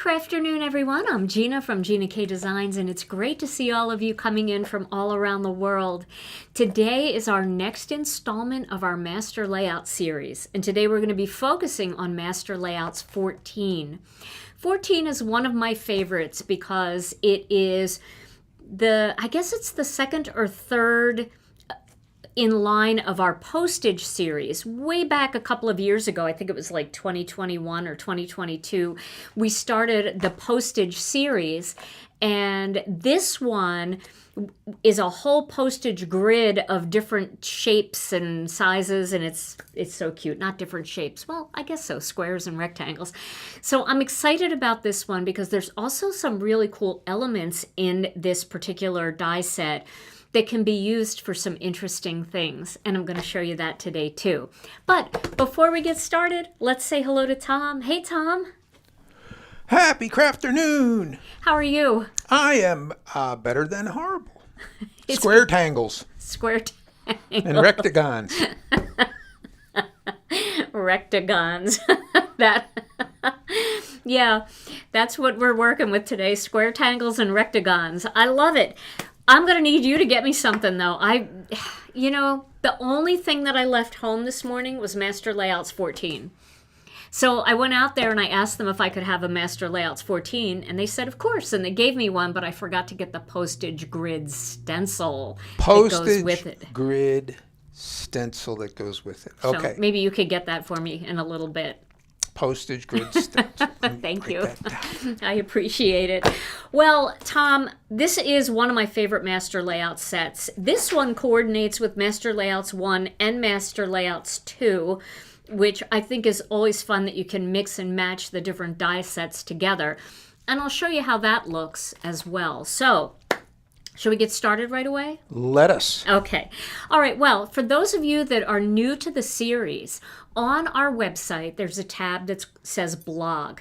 Crafternoon, everyone. I'm Gina from Gina K Designs, and it's great to see all of you coming in from all around the world. Today is our next installment of our Master Layout series, and today we're going to be focusing on Master Layouts 14. 14 is one of my favorites because it is I guess it's the second or third in line of our Postage series. Way back a couple of years ago, I think it was like 2021 or 2022, we started the Postage series, and this one is a whole postage grid of different shapes and sizes, and it's so cute. Not different shapes, well, I guess so, squares and rectangles. So I'm excited about this one because there's also some really cool elements in this particular die set that can be used for some interesting things, and I'm going to show you that today too. But before we get started, let's say hello to Tom. Hey, Tom. Happy Crafternoon. How are you? I am better than horrible. Square tangles. Square tangles. And rectagons. Rectagons. Yeah, that's what we're working with today, square tangles and rectagons. I love it. I'm going to need you to get me something, though. The only thing that I left home this morning was Master Layouts 14. So I went out there and I asked them if I could have a Master Layouts 14, and they said, of course, and they gave me one, but I forgot to get the Postage Grid stencil that goes with it. Postage Grid stencil that goes with it. Okay. So maybe you could get that for me in a little bit. Postage Grid stencil. Thank you. I appreciate it. Well, Tom, this is one of my favorite Master Layout sets. This one coordinates with Master Layouts 1 and Master Layouts 2, which I think is always fun that you can mix and match the different die sets together. And I'll show you how that looks as well. So, shall we get started right away? Let us. Okay. All right. Well, for those of you that are new to the series, on our website, there's a tab that says blog.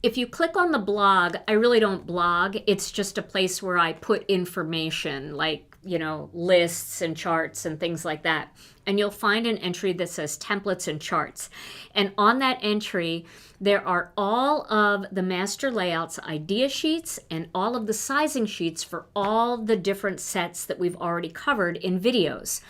If you click on the blog, I really don't blog. It's just a place where I put information like, lists and charts and things like that. And you'll find an entry that says templates and charts. And on that entry, there are all of the Master Layouts idea sheets and all of the sizing sheets for all the different sets that we've already covered in videos.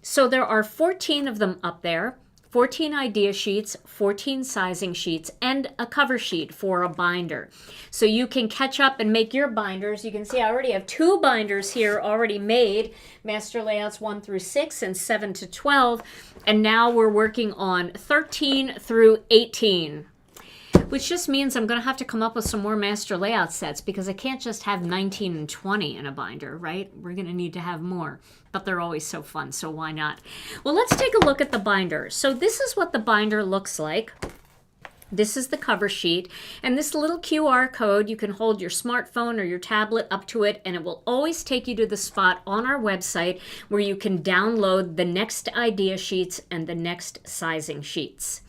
So there are 14 of them up there. 14 idea sheets, 14 sizing sheets, and a cover sheet for a binder. So you can catch up and make your binders. You can see I already have 2 binders here already made, Master Layouts 1 through 6 and 7 to 12. And now we're working on 13 through 18. Which just means I'm going to have to come up with some more Master Layout sets because I can't just have 19 and 20 in a binder, right? We're going to need to have more, but they're always so fun, so why not? Well, let's take a look at the binder. So this is what the binder looks like. This is the cover sheet, and this little QR code, you can hold your smartphone or your tablet up to it, and it will always take you to the spot on our website where you can download the next idea sheets and the next sizing sheets.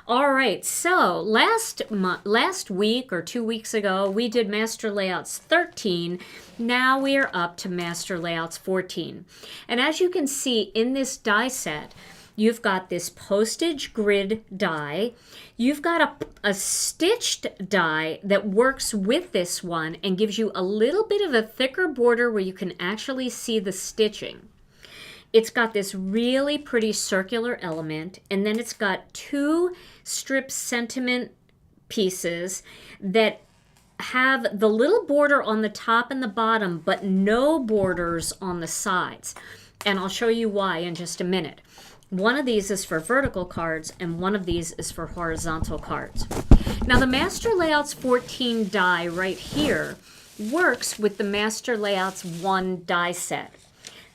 All right, so last week or 2 weeks ago, we did Master Layouts 13. Now we are up to Master Layouts 14. And as you can see in this die set, you've got this Postage Grid die. You've got a stitched die that works with this one and gives you a little bit of a thicker border where you can actually see the stitching. It's got this really pretty circular element, and then it's got 2 strip sentiment pieces that have the little border on the top and the bottom, but no borders on the sides. And I'll show you why in just a minute. One of these is for vertical cards, and one of these is for horizontal cards. Now, the Master Layouts 14 die right here works with the Master Layouts 1 die set.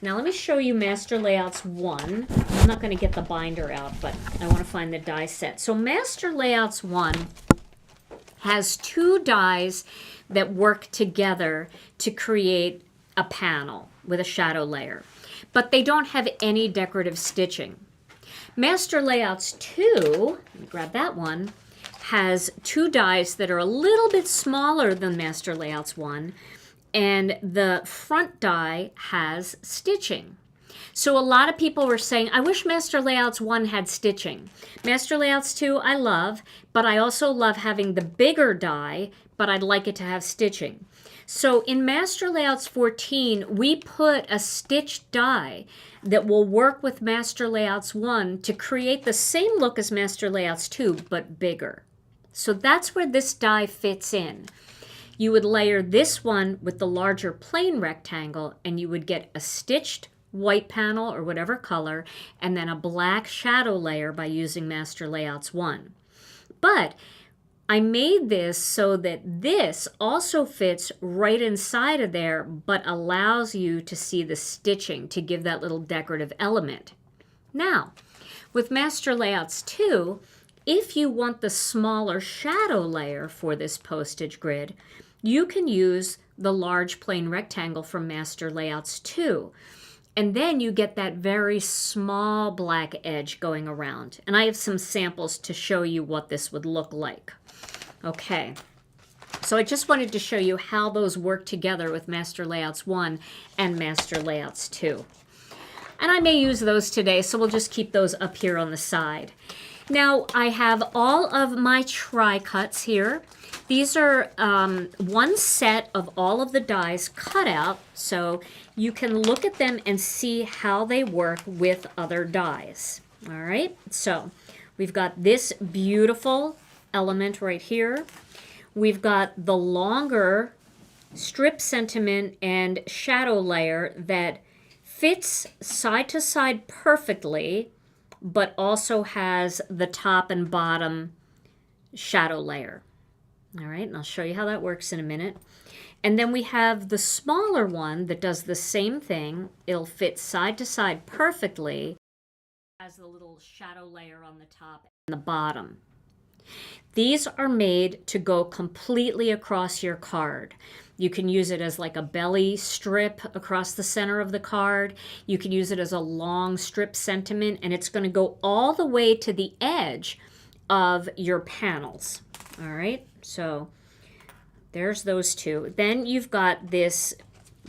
Now let me show you Master Layouts 1. I'm not going to get the binder out, but I want to find the die set. So Master Layouts 1 has 2 dies that work together to create a panel with a shadow layer, but they don't have any decorative stitching. Master Layouts 2, let me grab that one, has 2 dies that are a little bit smaller than Master Layouts 1, and the front die has stitching. So a lot of people were saying, I wish Master Layouts 1 had stitching. Master Layouts 2 I love, but I also love having the bigger die, but I'd like it to have stitching. So in Master Layouts 14, we put a stitched die that will work with Master Layouts 1 to create the same look as Master Layouts 2, but bigger. So that's where this die fits in. You would layer this one with the larger plain rectangle, and you would get a stitched white panel or whatever color, and then a black shadow layer by using Master Layouts 1. But I made this so that this also fits right inside of there, but allows you to see the stitching to give that little decorative element. Now, with Master Layouts 2, if you want the smaller shadow layer for this postage grid, you can use the large plain rectangle from Master Layouts 2. And then you get that very small black edge going around. And I have some samples to show you what this would look like. Okay, so I just wanted to show you how those work together with Master Layouts 1 and Master Layouts 2. And I may use those today, so we'll just keep those up here on the side. Now, I have all of my tri-cuts here. These are one set of all of the dies cut out, so you can look at them and see how they work with other dies. All right, so we've got this beautiful element right here. We've got the longer strip sentiment and shadow layer that fits side to side perfectly, but also has the top and bottom shadow layer. All right, and I'll show you how that works in a minute. And then we have the smaller one that does the same thing. It'll fit side to side perfectly. Has the little shadow layer on the top and the bottom. These are made to go completely across your card. You can use it as like a belly strip across the center of the card. You can use it as a long strip sentiment, and it's going to go all the way to the edge of your panels. All right, so there's those two. Then you've got this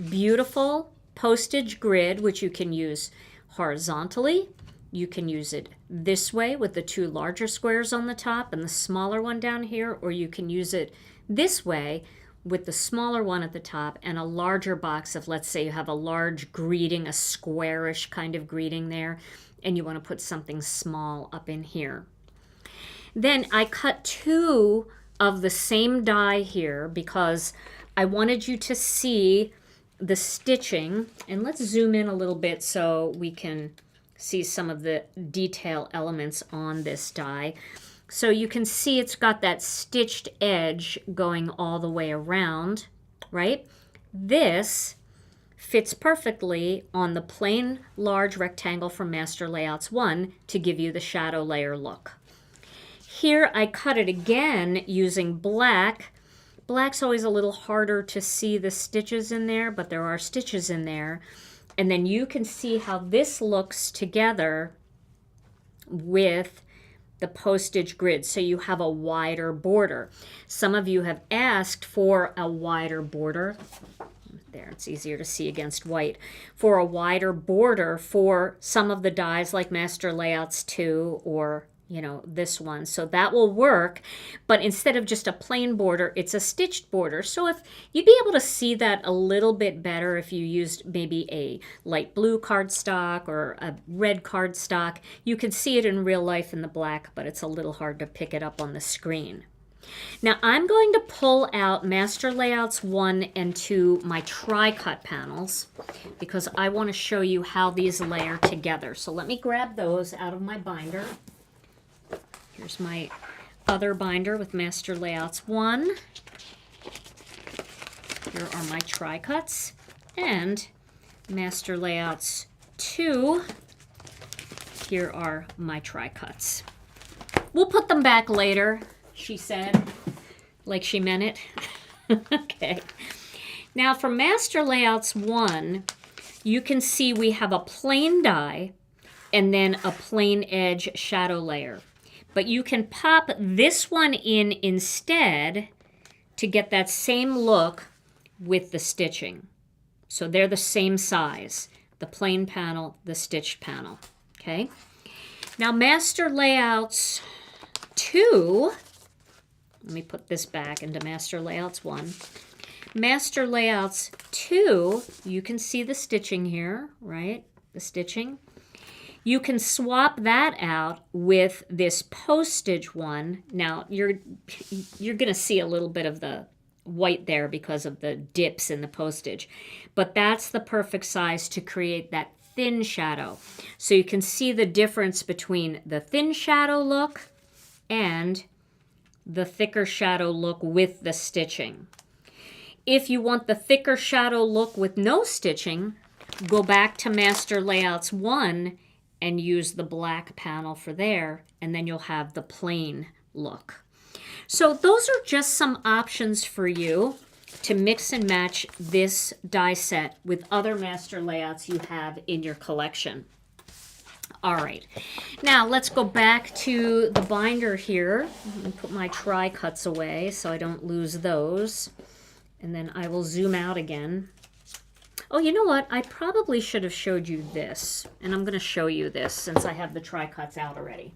beautiful postage grid, which you can use horizontally. You can use it this way with the two larger squares on the top and the smaller one down here, or you can use it this way with the smaller one at the top and a larger box of, let's say you have a large greeting, a squarish kind of greeting there, and you want to put something small up in here. Then I cut two of the same die here because I wanted you to see the stitching. And let's zoom in a little bit so we can see some of the detail elements on this die. So you can see it's got that stitched edge going all the way around, right? This fits perfectly on the plain large rectangle from Master Layouts 1 to give you the shadow layer look. Here I cut it again using black. Black's always a little harder to see the stitches in there, but there are stitches in there. And then you can see how this looks together with the postage grid, so you have a wider border. Some of you have asked for a wider border. There, it's easier to see against white. For a wider border for some of the dies like Master Layouts 2 or this one. So that will work, but instead of just a plain border, it's a stitched border. So if you'd be able to see that a little bit better if you used maybe a light blue cardstock or a red cardstock, you could see it in real life in the black, but it's a little hard to pick it up on the screen. Now I'm going to pull out Master Layouts 1 and 2, my tri-cut panels, because I want to show you how these layer together. So let me grab those out of my binder. Here's my other binder with Master Layouts 1. Here are my tri-cuts and Master Layouts 2. Here are my tri-cuts. We'll put them back later, she said, like she meant it. Okay. Now for Master Layouts 1, you can see we have a plain die and then a plain edge shadow layer. But you can pop this one in instead to get that same look with the stitching. So they're the same size, the plain panel, the stitched panel. Okay. Now Master Layouts 2, let me put this back into Master Layouts 1. Master Layouts 2, you can see the stitching here, right? The stitching. You can swap that out with this Postage one. Now, you're going to see a little bit of the white there because of the dips in the Postage. But that's the perfect size to create that thin shadow. So you can see the difference between the thin shadow look and the thicker shadow look with the stitching. If you want the thicker shadow look with no stitching, go back to Master Layouts 1 and use the black panel for there, and then you'll have the plain look. So those are just some options for you to mix and match this die set with other Master Layouts you have in your collection. All right, now let's go back to the binder here and put my tri-cuts away so I don't lose those. And then I will zoom out again. Oh, you know what? I probably should have showed you this. And I'm going to show you this since I have the tri-cuts out already.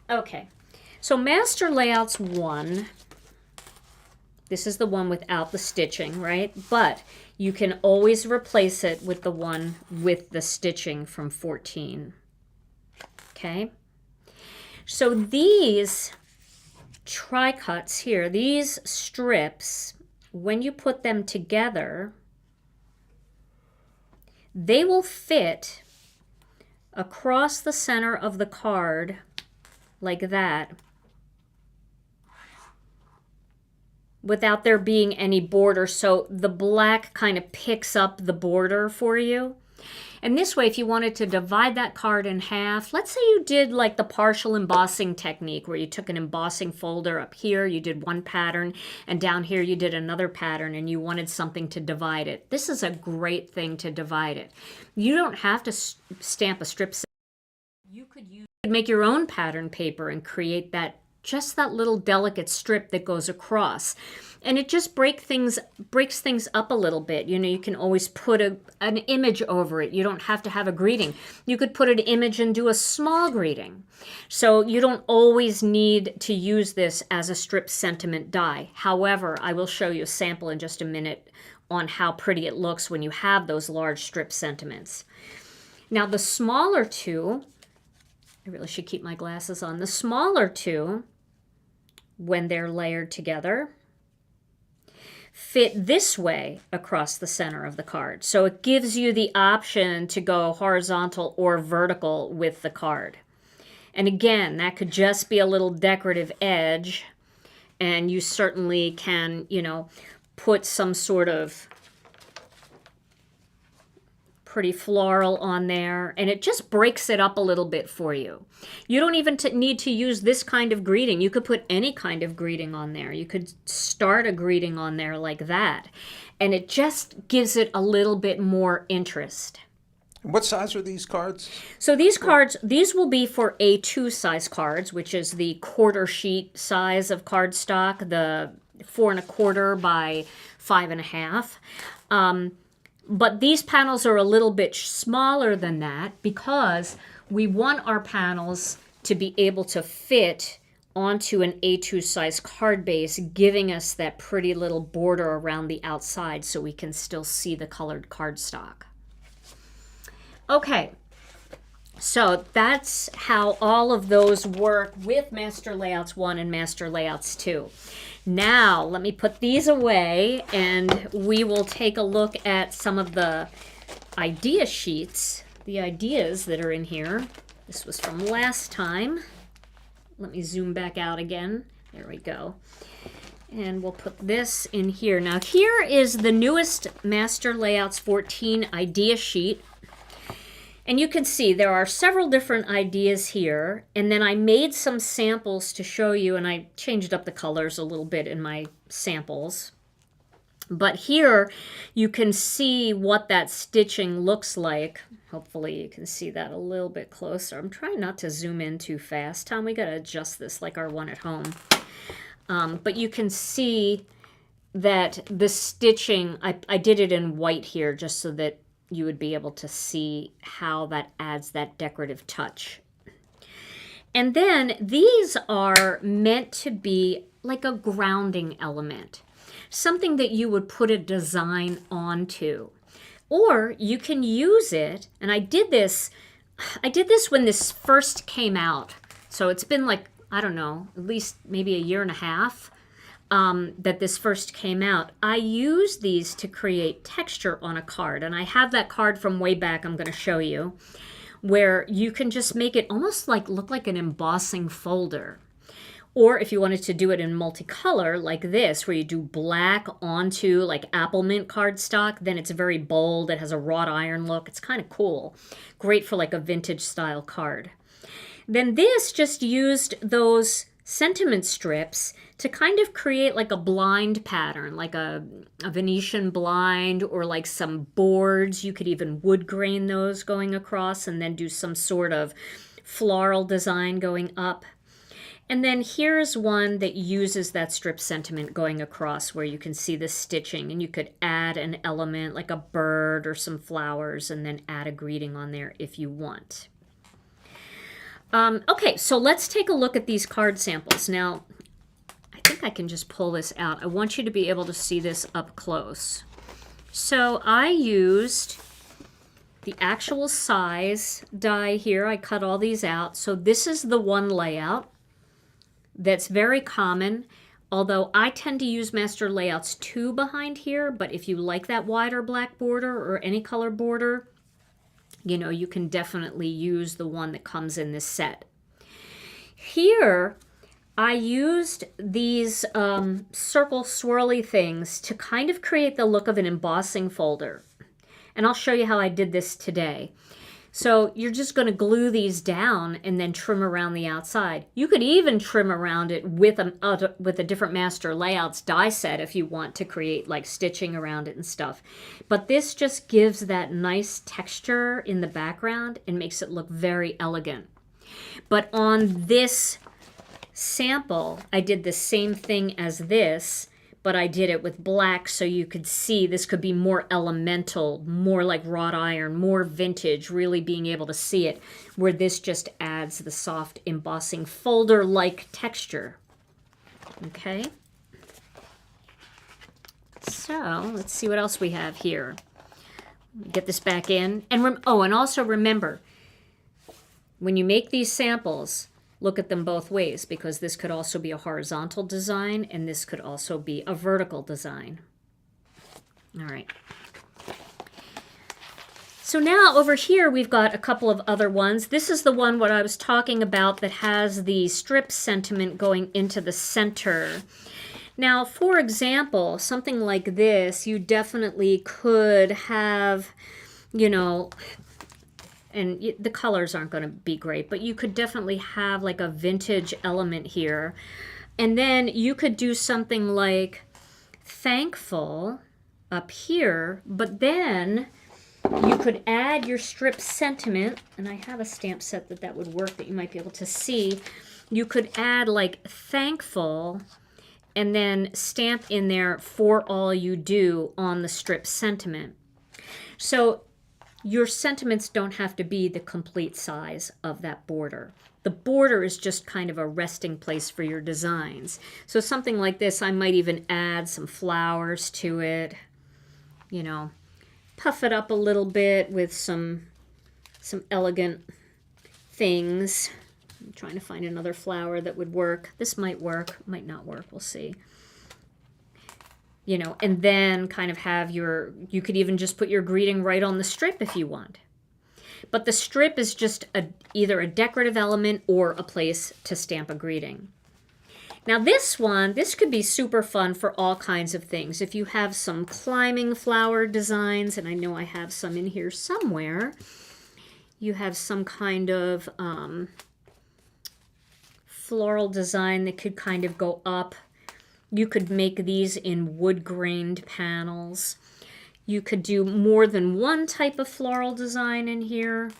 Okay, so Master Layouts 1. This is the one without the stitching, right? But you can always replace it with the one with the stitching from 14. Okay? So these tri-cuts here, these strips, when you put them together, they will fit across the center of the card like that without there being any border. So the black kind of picks up the border for you. And this way, if you wanted to divide that card in half, let's say you did like the partial embossing technique where you took an embossing folder up here, you did one pattern, and down here you did another pattern, and you wanted something to divide it. This is a great thing to divide it. You don't have to stamp a strip set. You could make your own pattern paper and create that, just that little delicate strip that goes across. And it just breaks things up a little bit. You know, you can always put an image over it. You don't have to have a greeting. You could put an image and do a small greeting. So you don't always need to use this as a strip sentiment die. However, I will show you a sample in just a minute on how pretty it looks when you have those large strip sentiments. Now the smaller two, I really should keep my glasses on. The smaller two, when they're layered together, fit this way across the center of the card. So it gives you the option to go horizontal or vertical with the card. And again, that could just be a little decorative edge, and you certainly can, you know, put some sort of pretty floral on there, and it just breaks it up a little bit for you. You don't even need to use this kind of greeting. You could put any kind of greeting on there. You could start a greeting on there like that, and it just gives it a little bit more interest. What size are these cards? So these cards, these will be for A2 size cards, which is the quarter sheet size of cardstock, the 4 1/4 by 5 1/2. But these panels are a little bit smaller than that because we want our panels to be able to fit onto an A2 size card base, giving us that pretty little border around the outside so we can still see the colored cardstock. Okay, so that's how all of those work with Master Layouts 1 and Master Layouts 2. Now, let me put these away, and we will take a look at some of the idea sheets, the ideas that are in here. This was from last time. Let me zoom back out again. There we go. And we'll put this in here. Now, here is the newest Master Layouts 14 idea sheet. And you can see there are several different ideas here, and then I made some samples to show you, and I changed up the colors a little bit in my samples. But here you can see what that stitching looks like. Hopefully you can see that a little bit closer. I'm trying not to zoom in too fast. Tom, we got to adjust this like our one at home. But you can see that the stitching, I did it in white here just so that you would be able to see how that adds that decorative touch. And then these are meant to be like a grounding element, something that you would put a design onto. Or you can use it, and I did this when this first came out. So it's been like, I don't know, at least maybe a year and a half that this first came out. I used these to create texture on a card, and I have that card from way back I'm going to show you, where you can just make it almost like look like an embossing folder. Or if you wanted to do it in multicolor like this, where you do black onto like apple mint cardstock, then it's very bold. It has a wrought iron look. It's kind of cool. Great for like a vintage style card. Then this just used those sentiment strips to kind of create like a blind pattern, like a Venetian blind, or like some boards. You could even wood grain those going across and then do some sort of floral design going up. And then here's one that uses that strip sentiment going across, where you can see the stitching, and you could add an element like a bird or some flowers and then add a greeting on there if you want. Okay, so let's take a look at these card samples. Now, I think I can just pull this out. I want you to be able to see this up close. So I used the actual size die here. I cut all these out. So this is the one layout that's very common, although I tend to use Master Layouts 2 behind here, but if you like that wider black border or any color border, you know, you can definitely use the one that comes in this set. Here, I used these circle swirly things to kind of create the look of an embossing folder. And I'll show you how I did this today. So you're just going to glue these down and then trim around the outside. You could even trim around it with a different Master Layouts die set if you want to create like stitching around it and stuff. But this just gives that nice texture in the background and makes it look very elegant. But on this sample, I did the same thing as this, but I did it with black so you could see this could be more elemental, more like wrought iron, more vintage, really being able to see it, where this just adds the soft embossing folder-like texture. Okay? So let's see what else we have here. Get this back in. And also remember, when you make these samples, look at them both ways, because this could also be a horizontal design and this could also be a vertical design. All right. So now over here we've got a couple of other ones. This is the one what I was talking about that has the strip sentiment going into the center. Now, for example, something like this, you definitely could have, you know, and the colors aren't going to be great, but you could definitely have like a vintage element here. And then you could do something like thankful up here, but then you could add your strip sentiment, and I have a stamp set that would work that you might be able to see. You could add like thankful and then stamp in there for all you do on the strip sentiment. So your sentiments don't have to be the complete size of that border. The border is just kind of a resting place for your designs. So something like this, I might even add some flowers to it, you know, puff it up a little bit with some elegant things. I'm trying to find another flower that would work. This might work, might not work, we'll see. You know, and then kind of have you could even just put your greeting right on the strip if you want. But the strip is just either a decorative element or a place to stamp a greeting. Now this could be super fun for all kinds of things. If you have some climbing flower designs, and I know I have some in here somewhere, you have some kind of floral design that could kind of go up. You could make these in wood-grained panels. You could do more than one type of floral design in here.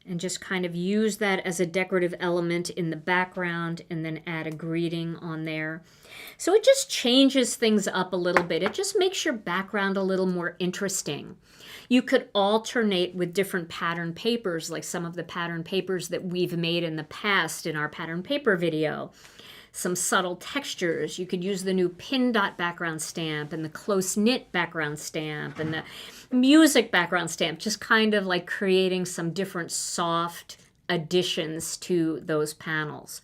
and just kind of use that as a decorative element in the background and then add a greeting on there. So it just changes things up a little bit. It just makes your background a little more interesting. You could alternate with different pattern papers, like some of the pattern papers that we've made in the past in our pattern paper video. Some subtle textures. You could use the new pin dot background stamp and the close knit background stamp and the music background stamp, just kind of like creating some different soft additions to those panels.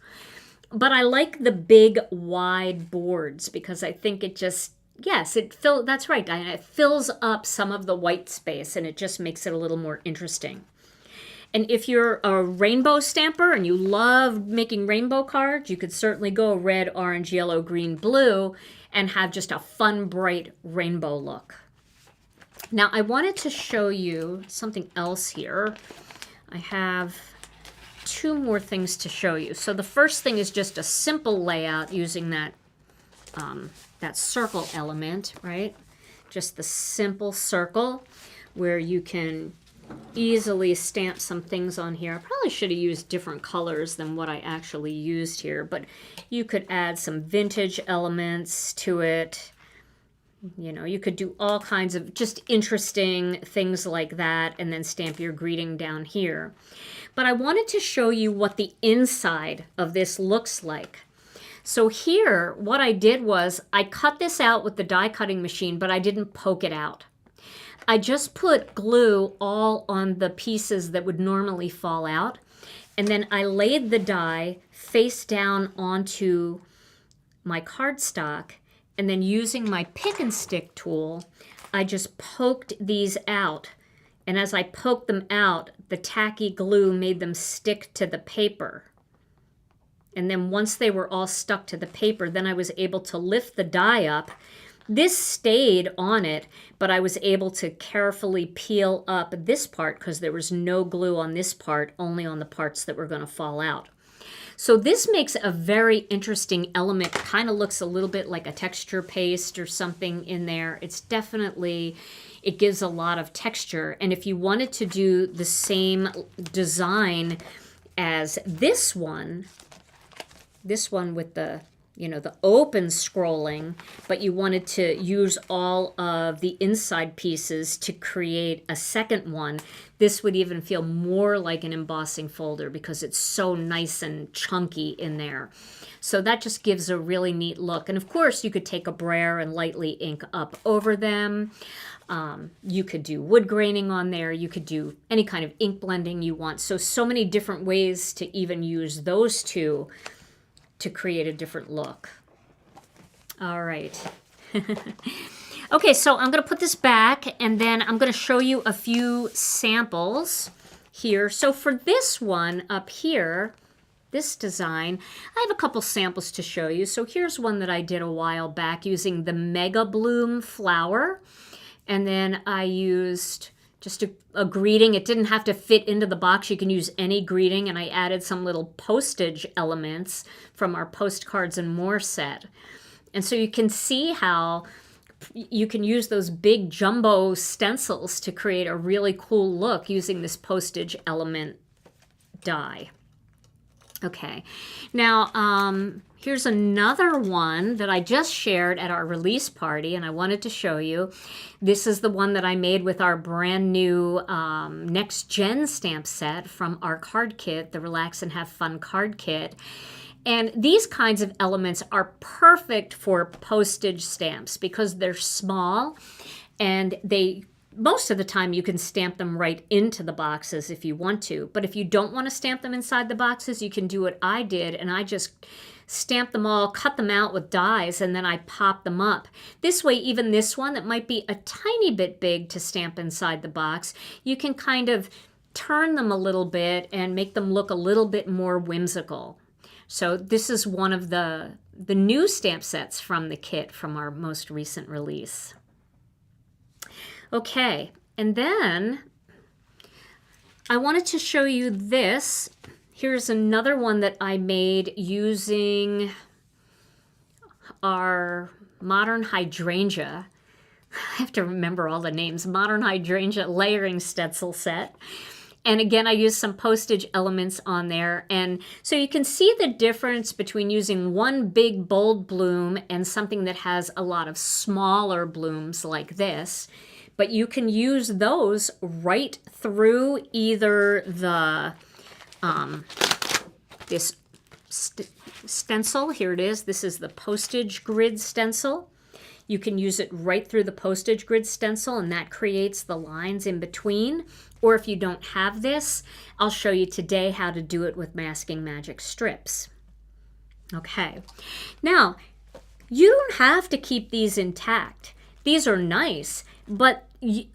But I like the big wide boards because I think it just, yes, that's right, Diana, it fills up some of the white space and it just makes it a little more interesting. And if you're a rainbow stamper and you love making rainbow cards, you could certainly go red, orange, yellow, green, blue, and have just a fun, bright rainbow look. Now, I wanted to show you something else here. I have two more things to show you. So the first thing is just a simple layout using that circle element, right? Just the simple circle where you can easily stamp some things on here. I probably should have used different colors than what I actually used here, but you could add some vintage elements to it. You know, you could do all kinds of just interesting things like that and then stamp your greeting down here. But I wanted to show you what the inside of this looks like. So here, what I did was I cut this out with the die cutting machine, but I didn't poke it out. I just put glue all on the pieces that would normally fall out, and then I laid the die face down onto my cardstock, and then using my pick and stick tool, I just poked these out, and as I poked them out, the tacky glue made them stick to the paper. And then once they were all stuck to the paper, then I was able to lift the die up. This stayed on it, but I was able to carefully peel up this part because there was no glue on this part, only on the parts that were going to fall out. So this makes a very interesting element. Kind of looks a little bit like a texture paste or something in there. It's definitely, it gives a lot of texture. And if you wanted to do the same design as this one with the, you know, the open scrolling, but you wanted to use all of the inside pieces to create a second one, this would even feel more like an embossing folder because it's so nice and chunky in there. So that just gives a really neat look. And of course, you could take a brayer and lightly ink up over them. You could do wood graining on there. You could do any kind of ink blending you want. So many different ways to even use those two to create a different look. All right. Okay, so I'm going to put this back and then I'm going to show you a few samples here. So for this one up here, this design, I have a couple samples to show you. So here's one that I did a while back using the Mega Bloom flower. And then I used just a greeting. It didn't have to fit into the box. You can use any greeting. And I added some little postage elements from our Postcards and More set. And so you can see how you can use those big jumbo stencils to create a really cool look using this postage element die. Okay, now here's another one that I just shared at our release party, and I wanted to show you. This is the one that I made with our brand new Next Gen stamp set from our card kit, the Relax and Have Fun card kit. And these kinds of elements are perfect for postage stamps because they're small and most of the time you can stamp them right into the boxes if you want to. But if you don't want to stamp them inside the boxes, you can do what I did, and I just stamped them all, cut them out with dies, and then I popped them up. This way, even this one that might be a tiny bit big to stamp inside the box, you can kind of turn them a little bit and make them look a little bit more whimsical. So this is one of the new stamp sets from the kit from our most recent release. Okay, and then I wanted to show you this. Here's another one that I made using our Modern Hydrangea. I have to remember all the names. Modern Hydrangea layering stencil set. And again, I used some postage elements on there. And so you can see the difference between using one big bold bloom and something that has a lot of smaller blooms like this. But you can use those right through either the this stencil. Here it is. This is the postage grid stencil. You can use it right through the postage grid stencil, and that creates the lines in between. Or if you don't have this, I'll show you today how to do it with Masking Magic strips. Okay, now you don't have to keep these intact. These are nice, but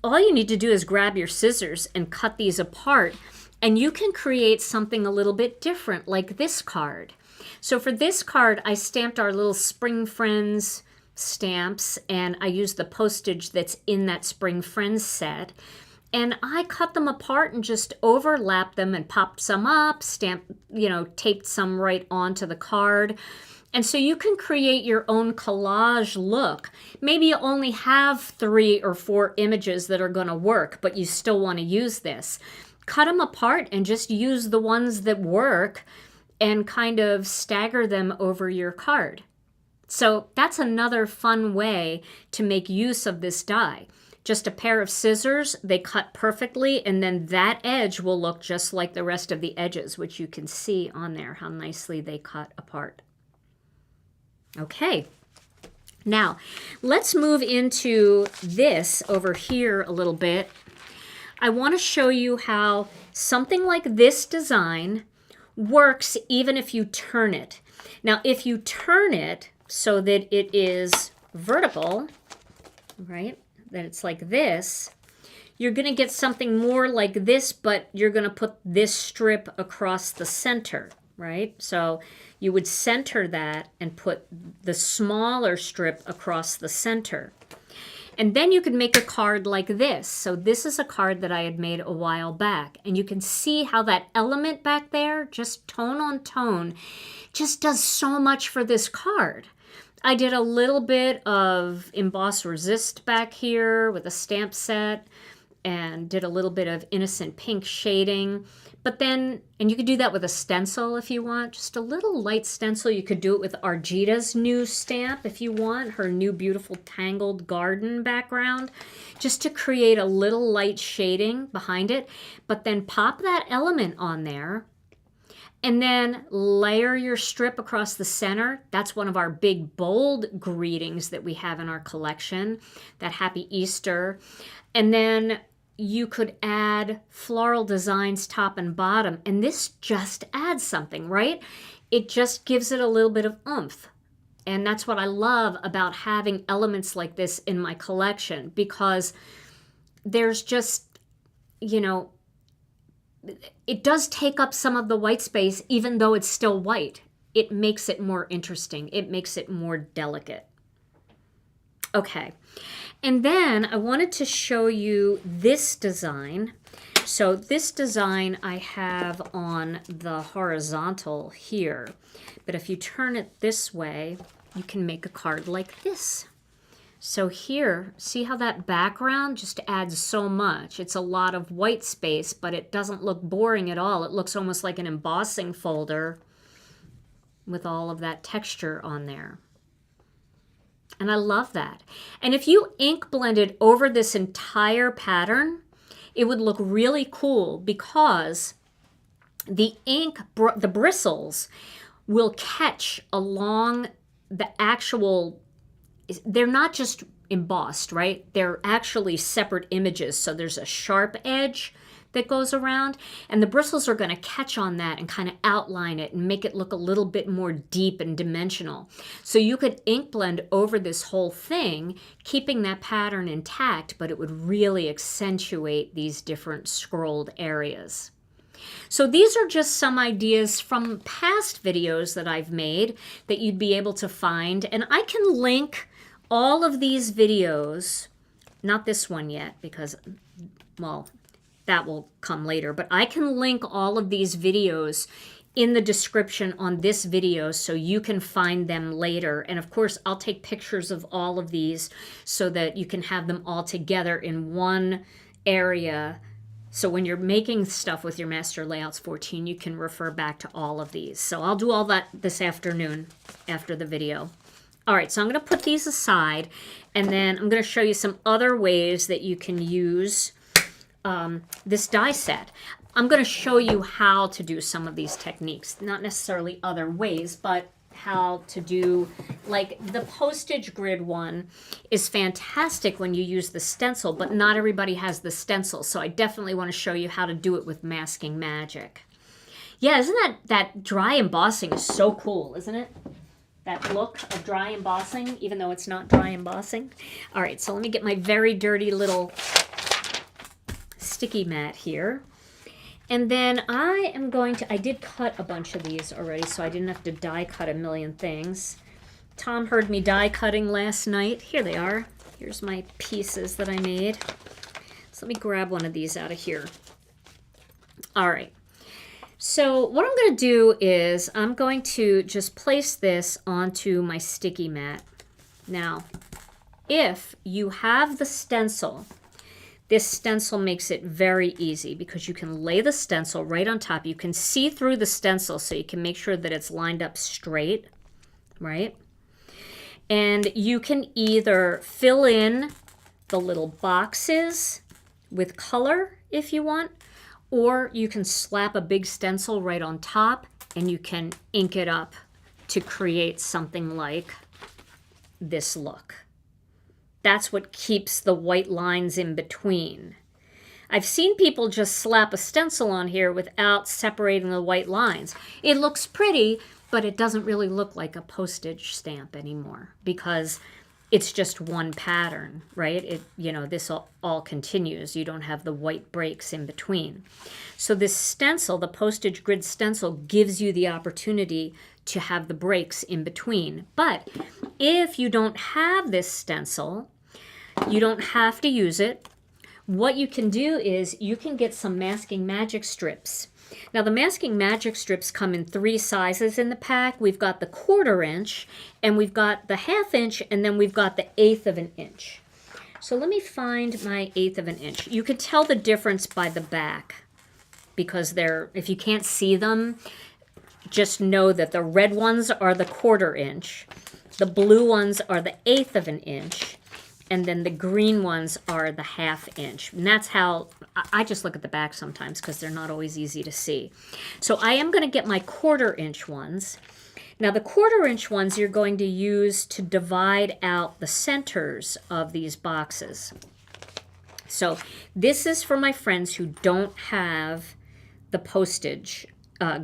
all you need to do is grab your scissors and cut these apart, and you can create something a little bit different, like this card. So for this card, I stamped our little Spring Friends stamps, and I used the postage that's in that Spring Friends set. And I cut them apart and just overlapped them and popped some up, taped some right onto the card. And so you can create your own collage look. Maybe you only have 3 or 4 images that are going to work, but you still want to use this. Cut them apart and just use the ones that work and kind of stagger them over your card. So that's another fun way to make use of this die. Just a pair of scissors, they cut perfectly, and then that edge will look just like the rest of the edges, which you can see on there, how nicely they cut apart. Okay, now let's move into this over here a little bit. I want to show you how something like this design works even if you turn it. Now, if you turn it so that it is vertical, right, that it's like this, you're going to get something more like this, but you're going to put this strip across the center, right? So you would center that and put the smaller strip across the center. And then you could make a card like this. So this is a card that I had made a while back. And you can see how that element back there, just tone on tone, just does so much for this card. I did a little bit of Embossed Resist back here with a stamp set and did a little bit of Innocent Pink shading. But then, and you could do that with a stencil if you want, just a little light stencil. You could do it with Argita's new stamp if you want, her new beautiful tangled garden background, just to create a little light shading behind it. But then pop that element on there and then layer your strip across the center. That's one of our big bold greetings that we have in our collection, that Happy Easter. And then you could add floral designs top and bottom, and this just adds something, right? It just gives it a little bit of oomph. And that's what I love about having elements like this in my collection, because there's just, you know, it does take up some of the white space, even though it's still white. It makes it more interesting. It makes it more delicate. Okay. And then I wanted to show you this design. So this design I have on the horizontal here. But if you turn it this way, you can make a card like this. So here, see how that background just adds so much. It's a lot of white space, but it doesn't look boring at all. It looks almost like an embossing folder with all of that texture on there. And I love that. And if you ink blended over this entire pattern, it would look really cool, because the ink, the bristles will catch along the actual, they're not just embossed, right? They're actually separate images. So there's a sharp edge that goes around, and the bristles are going to catch on that and kind of outline it and make it look a little bit more deep and dimensional. So you could ink blend over this whole thing, keeping that pattern intact, but it would really accentuate these different scrolled areas. So these are just some ideas from past videos that I've made that you'd be able to find, and I can link all of these videos, not this one yet because, well, that will come later, but I can link all of these videos in the description on this video so you can find them later. And of course, I'll take pictures of all of these so that you can have them all together in one area So when you're making stuff with your Master Layouts 14, you can refer back to all of these. So I'll do all that this afternoon after the video. All right, so I'm going to put these aside, and then I'm going to show you some other ways that you can use this die set. I'm going to show you how to do some of these techniques, not necessarily other ways, but how to do, like the postage grid one is fantastic when you use the stencil, but not everybody has the stencil. So I definitely want to show you how to do it with masking magic. Yeah, isn't that dry embossing is so cool, isn't it? That look of dry embossing, even though it's not dry embossing. All right, so let me get my very dirty little sticky mat here. And then I am going to, I did cut a bunch of these already, so I didn't have to die cut a million things. Tom heard me die cutting last night. Here they are. Here's my pieces that I made. So let me grab one of these out of here. All right. So what I'm going to do is I'm going to just place this onto my sticky mat. Now, if you have the stencil, this stencil makes it very easy because you can lay the stencil right on top. You can see through the stencil so you can make sure that it's lined up straight, right? And you can either fill in the little boxes with color if you want, or you can slap a big stencil right on top and you can ink it up to create something like this look. That's what keeps the white lines in between. I've seen people just slap a stencil on here without separating the white lines. It looks pretty, but it doesn't really look like a postage stamp anymore because it's just one pattern, right? This all continues. You don't have the white breaks in between. So this stencil, the postage grid stencil, gives you the opportunity to have the breaks in between. But if you don't have this stencil, you don't have to use it. What you can do is you can get some masking magic strips. Now the masking magic strips come in 3 sizes in the pack. We've got the 1/4 inch, and we've got the 1/2 inch, and then we've got the 1/8 of an inch. So let me find my 1/8 of an inch. You can tell the difference by the back because if you can't see them, just know that the red ones are the 1/4 inch, the blue ones are the 1/8 of an inch, and then the green ones are the 1/2 inch. And that's how, I just look at the back sometimes because they're not always easy to see. So I am going to get my 1/4 inch ones. Now the 1/4 inch ones you're going to use to divide out the centers of these boxes. So this is for my friends who don't have the postage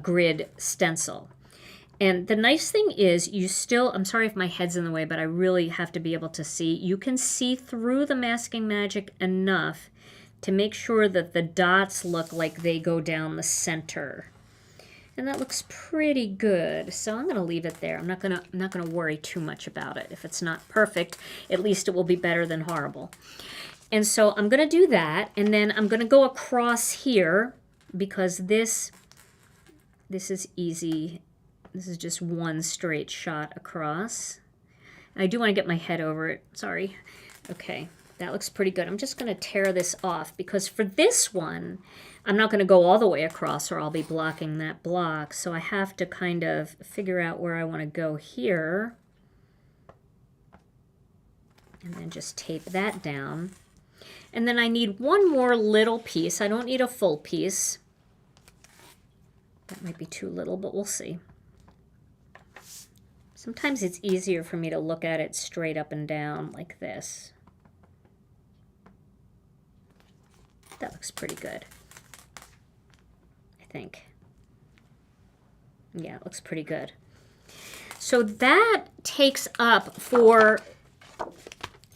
grid stencil. And the nice thing is I'm sorry if my head's in the way, but I really have to be able to see. You can see through the masking magic enough to make sure that the dots look like they go down the center. And that looks pretty good. So I'm going to leave it there. I'm not going to worry too much about it. If it's not perfect, at least it will be better than horrible. And so I'm going to do that, and then I'm going to go across here because this is easy. This is just one straight shot across. I do want to get my head over it. Sorry. Okay, that looks pretty good. I'm just going to tear this off because for this one, I'm not going to go all the way across or I'll be blocking that block. So I have to kind of figure out where I want to go here. And then just tape that down. And then I need one more little piece. I don't need a full piece. That might be too little, but we'll see. Sometimes it's easier for me to look at it straight up and down like this. That looks pretty good, I think. Yeah, it looks pretty good. So that takes up for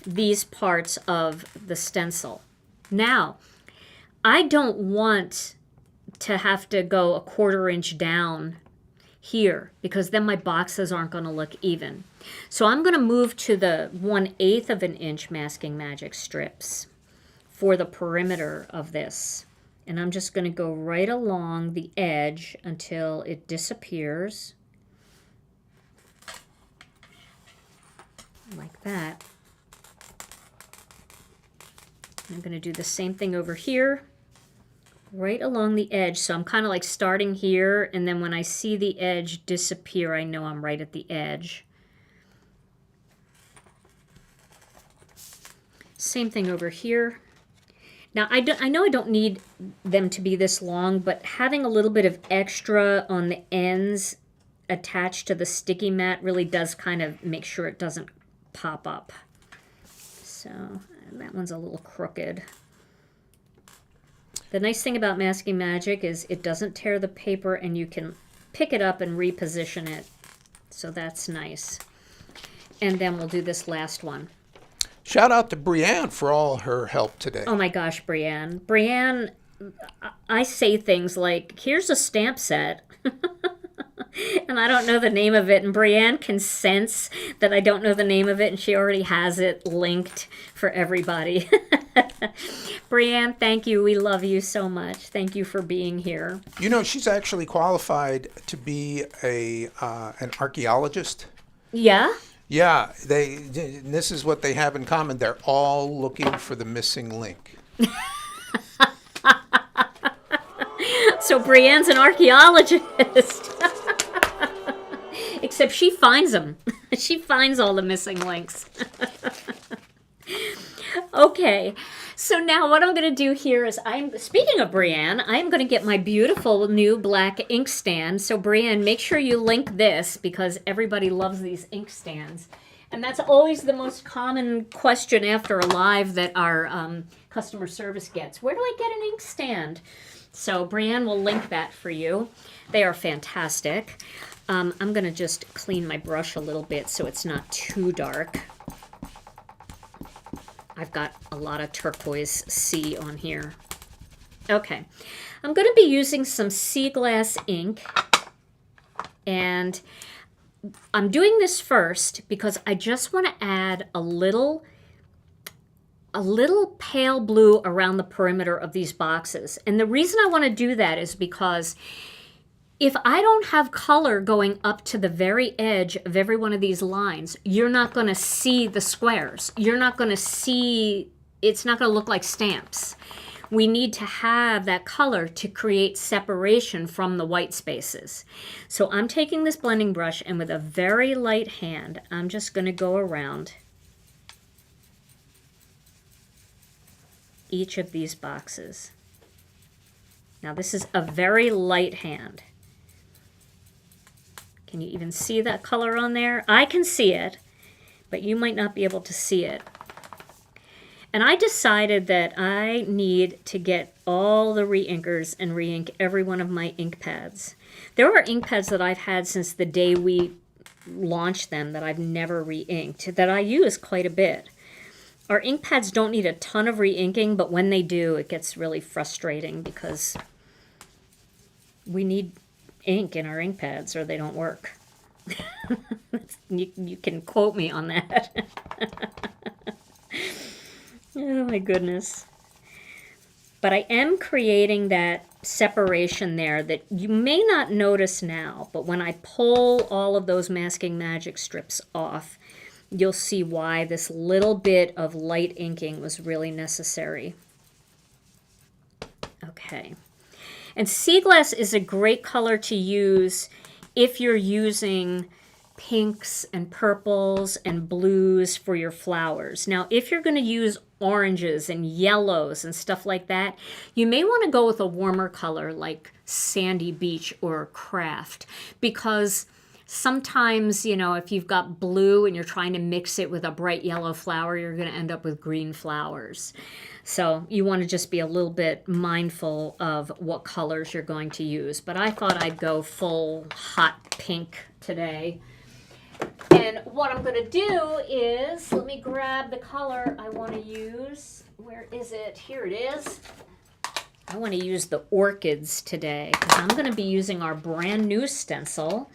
these parts of the stencil. Now, I don't want to have to go a 1/4 inch down here because then my boxes aren't going to look even. So I'm going to move to the 1/8 of an inch masking magic strips for the perimeter of this. And I'm just going to go right along the edge until it disappears. Like that. I'm going to do the same thing over here. right along the edge. So I'm kind of like starting here, and then when I see the edge disappear, I know I'm right at the edge. Same thing over here. Now, I know I don't need them to be this long, but having a little bit of extra on the ends attached to the sticky mat really does kind of make sure it doesn't pop up. So that one's a little crooked. The nice thing about Masking Magic is it doesn't tear the paper, and you can pick it up and reposition it. So that's nice. And then we'll do this last one. Shout out to Brienne for all her help today. Oh my gosh, Brienne. Brienne, I say things like, here's a stamp set. And I don't know the name of it. And Brienne can sense that I don't know the name of it, and she already has it linked for everybody. Brienne, thank you. We love you so much. Thank you for being here. You know, she's actually qualified to be an archaeologist. Yeah? Yeah, this is what they have in common. They're all looking for the missing link. So Brienne's an archaeologist. Except she finds them. She finds all the missing links. Okay, so now what I'm going to do here is, speaking of Brienne, I'm going to get my beautiful new black inkstand. So Brienne, make sure you link this, because everybody loves these inkstands. And that's always the most common question after a live that our customer service gets. Where do I get an inkstand? So Brienne will link that for you. They are fantastic. I'm going to just clean my brush a little bit so it's not too dark. I've got a lot of turquoise sea on here. Okay, I'm going to be using some sea glass ink, and I'm doing this first because I just want to add a little pale blue around the perimeter of these boxes. And the reason I want to do that is because if I don't have color going up to the very edge of every one of these lines, you're not going to see the squares. You're not going to see, it's not going to look like stamps. We need to have that color to create separation from the white spaces. So I'm taking this blending brush, and with a very light hand, I'm just going to go around each of these boxes. Now this is a very light hand. Can you even see that color on there? I can see it, but you might not be able to see it. And I decided that I need to get all the re-inkers and re-ink every one of my ink pads. There are ink pads that I've had since the day we launched them that I've never re-inked, that I use quite a bit. Our ink pads don't need a ton of re-inking, but when they do, it gets really frustrating because we need ink in our ink pads or they don't work. You can quote me on that. Oh my goodness. But I am creating that separation there that you may not notice now, but when I pull all of those Masking Magic strips off, you'll see why this little bit of light inking was really necessary. Okay. And sea glass is a great color to use if you're using pinks and purples and blues for your flowers. Now, if you're going to use oranges and yellows and stuff like that, you may want to go with a warmer color like Sandy Beach or Craft, because sometimes, you know, if you've got blue and you're trying to mix it with a bright yellow flower, you're going to end up with green flowers. So you want to just be a little bit mindful of what colors you're going to use. But I thought I'd go full hot pink today. And what I'm going to do is, let me grab the color I want to use. Where is it? Here it is. I want to use the Orchids today because I'm going to be using our brand new stencil.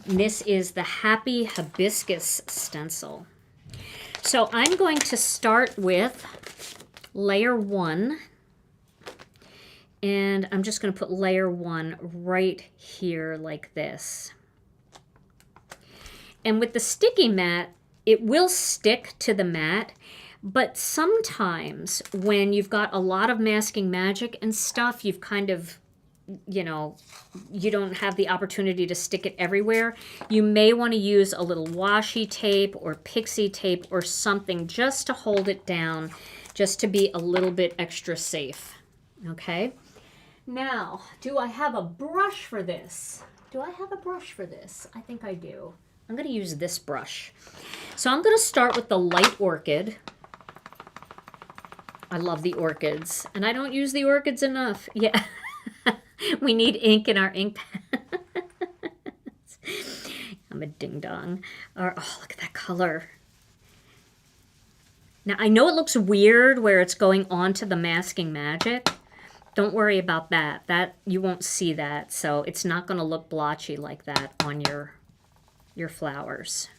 This is the Happy Hibiscus stencil. So I'm going to start with layer 1, and I'm just going to put layer 1 right here like this. And with the sticky mat, it will stick to the mat, But sometimes when you've got a lot of masking magic and stuff, you've kind of, you know, you don't have the opportunity to stick it everywhere. You may want to use a little washi tape or pixie tape or something just to hold it down, just to be a little bit extra safe. Okay. Now, do I have a brush for this? Do I have a brush for this? I think I do. I'm going to use this brush. So I'm going to start with the light orchid. I love the orchids, and I don't use the orchids enough. Yeah, we need ink in our ink pads. I'm a ding-dong. Oh, look at that color. Now, I know it looks weird where it's going onto the masking magic. Don't worry about that. You won't see that, so it's not going to look blotchy like that on your flowers.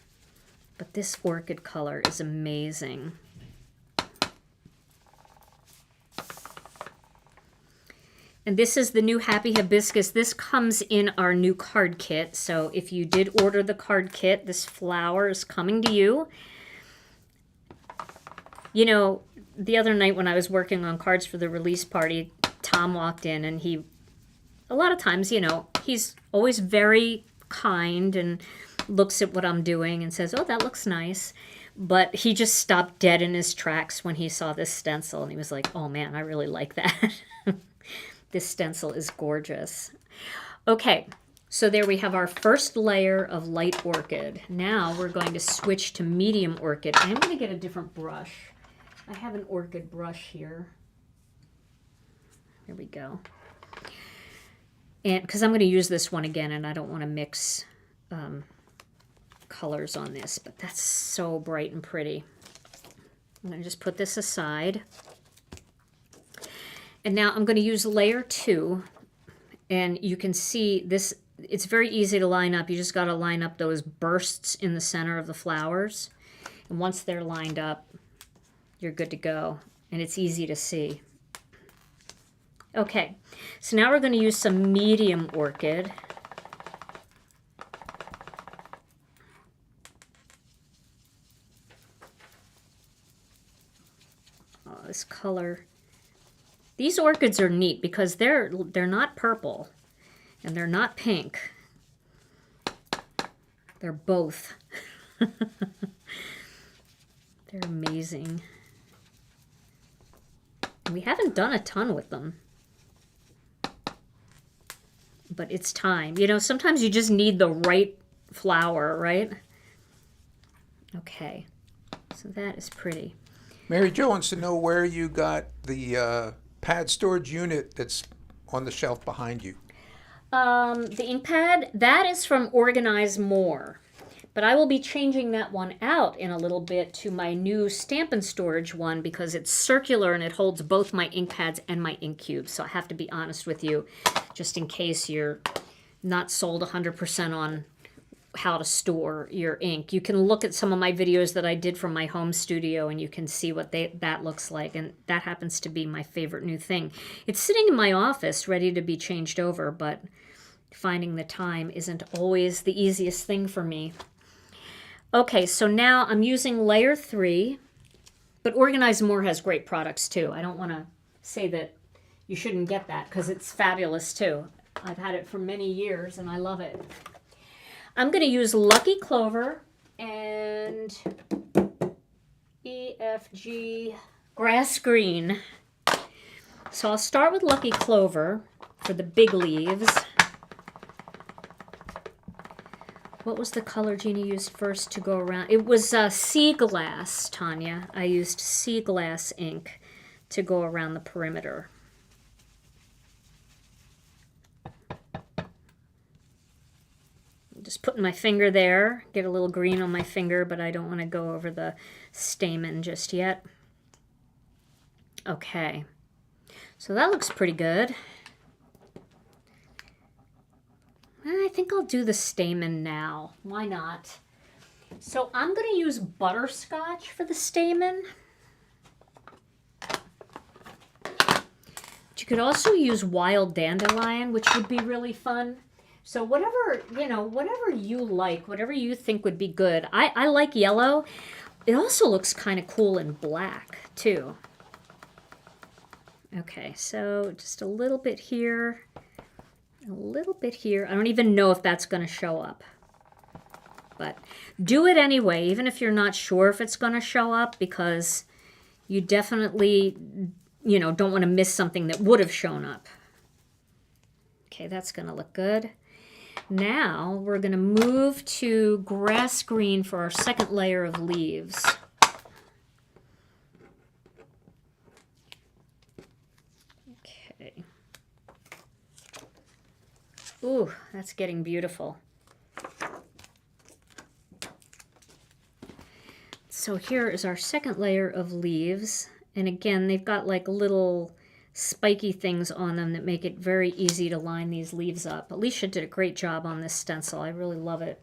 But this orchid color is amazing. And this is the new Happy Hibiscus. This comes in our new card kit. So if you did order the card kit, this flower is coming to you. You know, the other night when I was working on cards for the release party, Tom walked in and a lot of times, you know, he's always very kind and looks at what I'm doing and says, oh, that looks nice. But he just stopped dead in his tracks when he saw this stencil and he was like, oh man, I really like that. This stencil is gorgeous. Okay, so there we have our first layer of light orchid. Now we're going to switch to medium orchid. I'm going to get a different brush. I have an orchid brush here. Here we go. And because I'm going to use this one again, and I don't want to mix colors on this, but that's so bright and pretty. I'm going to just put this aside. And now I'm going to use layer 2, and you can see this, it's very easy to line up. You just got to line up those bursts in the center of the flowers. And once they're lined up, you're good to go. And it's easy to see. Okay, so now we're going to use some medium orchid. Oh, this color. These orchids are neat because they're not purple and they're not pink. They're both. They're amazing. We haven't done a ton with them, but it's time. You know, sometimes you just need the right flower, right? Okay, so that is pretty. Mary Jo wants to know where you got the pad storage unit that's on the shelf behind you. The ink pad, that is from Organize More. But I will be changing that one out in a little bit to my new Stampin' Storage one because it's circular and it holds both my ink pads and my ink cubes. So I have to be honest with you, just in case you're not sold 100% on how to store your ink. You can look at some of my videos that I did from my home studio and you can see what that looks like. And that happens to be my favorite new thing. It's sitting in my office ready to be changed over, but finding the time isn't always the easiest thing for me. Okay, so now I'm using layer 3, but Organize More has great products too. I don't want to say that you shouldn't get that because it's fabulous too. I've had it for many years and I love it. I'm going to use Lucky Clover and EFG Grass Green. So I'll start with Lucky Clover for the big leaves. What was the color Gina used first to go around? It was Sea Glass, Tanya. I used Sea Glass ink to go around the perimeter. Just putting my finger there, get a little green on my finger, but I don't want to go over the stamen just yet. Okay, so that looks pretty good. I think I'll do the stamen now. Why not? So I'm going to use butterscotch for the stamen. But you could also use wild dandelion, which would be really fun. So whatever, you know, whatever you like, whatever you think would be good. I like yellow, It also looks kind of cool in black too. Okay, so just a little bit here, a little bit here. I don't even know if that's going to show up. But do it anyway, even if you're not sure if it's going to show up, because you definitely, you know, don't want to miss something that would have shown up. Okay, that's going to look good. Now we're going to move to grass green for our second layer of leaves. Okay. Ooh, that's getting beautiful. So here is our second layer of leaves. And again, they've got like little spiky things on them that make it very easy to line these leaves up. Alicia did a great job on this stencil. I really love it.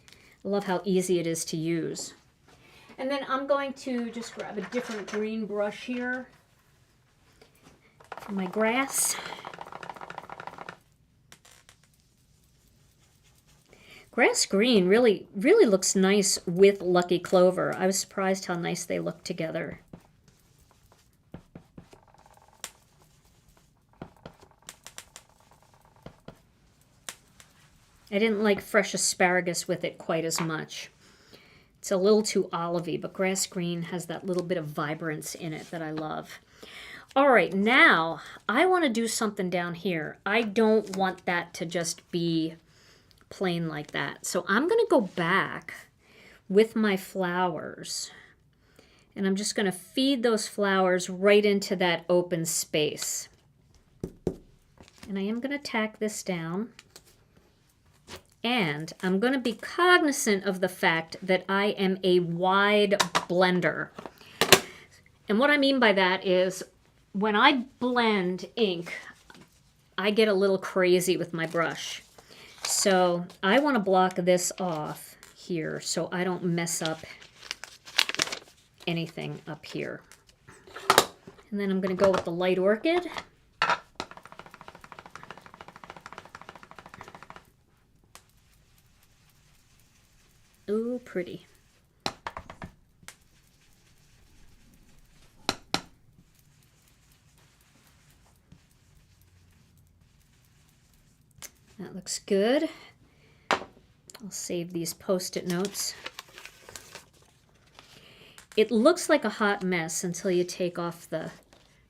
I love how easy it is to use. And then I'm going to just grab a different green brush here for my grass. Grass green really looks nice with Lucky Clover. I was surprised how nice they look together. I didn't like fresh asparagus with it quite as much. It's a little too olivey, but grass green has that little bit of vibrance in it that I love. All right, now I want to do something down here. I don't want that to just be plain like that. So I'm going to go back with my flowers, and I'm just going to feed those flowers right into that open space. And I am going to tack this down. And I'm going to be cognizant of the fact that I am a wide blender. And what I mean by that is when I blend ink, I get a little crazy with my brush. So I want to block this off here so I don't mess up anything up here. And then I'm going to go with the light orchid. Ooh, pretty. That looks good. I'll save these Post-it notes. It looks like a hot mess until you take off the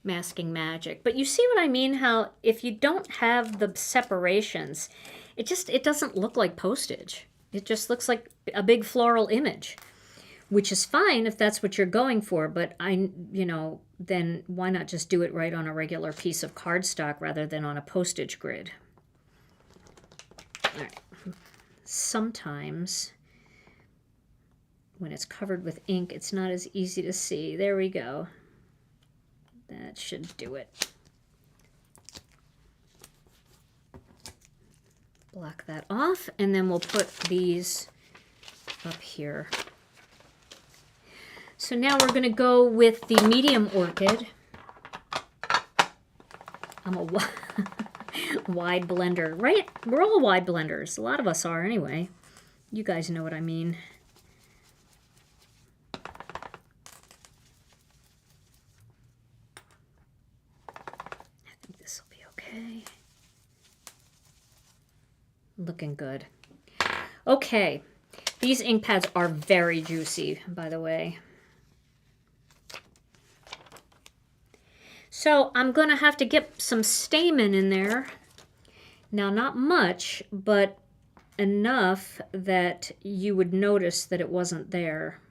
masking magic. But you see what I mean? How if you don't have the separations, it doesn't look like postage. It just looks like a big floral image, which is fine if that's what you're going for, but then why not just do it right on a regular piece of cardstock rather than on a postage grid? All right. Sometimes when it's covered with ink, it's not as easy to see. There we go. That should do it. Block that off, and then we'll put these up here. So now we're going to go with the medium orchid. I'm a wide blender, right? We're all wide blenders. A lot of us are anyway. You guys know what I mean. I think this will be okay. Looking good. Okay, these ink pads are very juicy, by the way. So I'm going to have to get some stamen in there. Now, not much, but enough that you would notice that it wasn't there.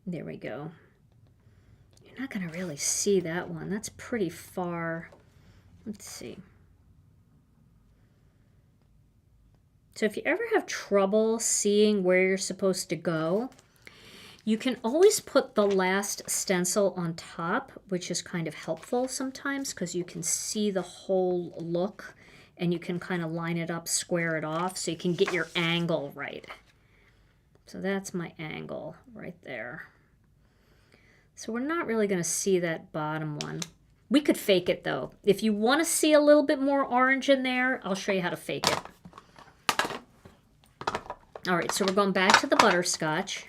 There we go. You're not going to really see that one. That's pretty far. Let's see. So if you ever have trouble seeing where you're supposed to go, you can always put the last stencil on top, which is kind of helpful sometimes because you can see the whole look and you can kind of line it up, square it off, so you can get your angle right. So that's my angle right there. So we're not really going to see that bottom one. We could fake it though. If you want to see a little bit more orange in there, I'll show you how to fake it. All right, so we're going back to the butterscotch.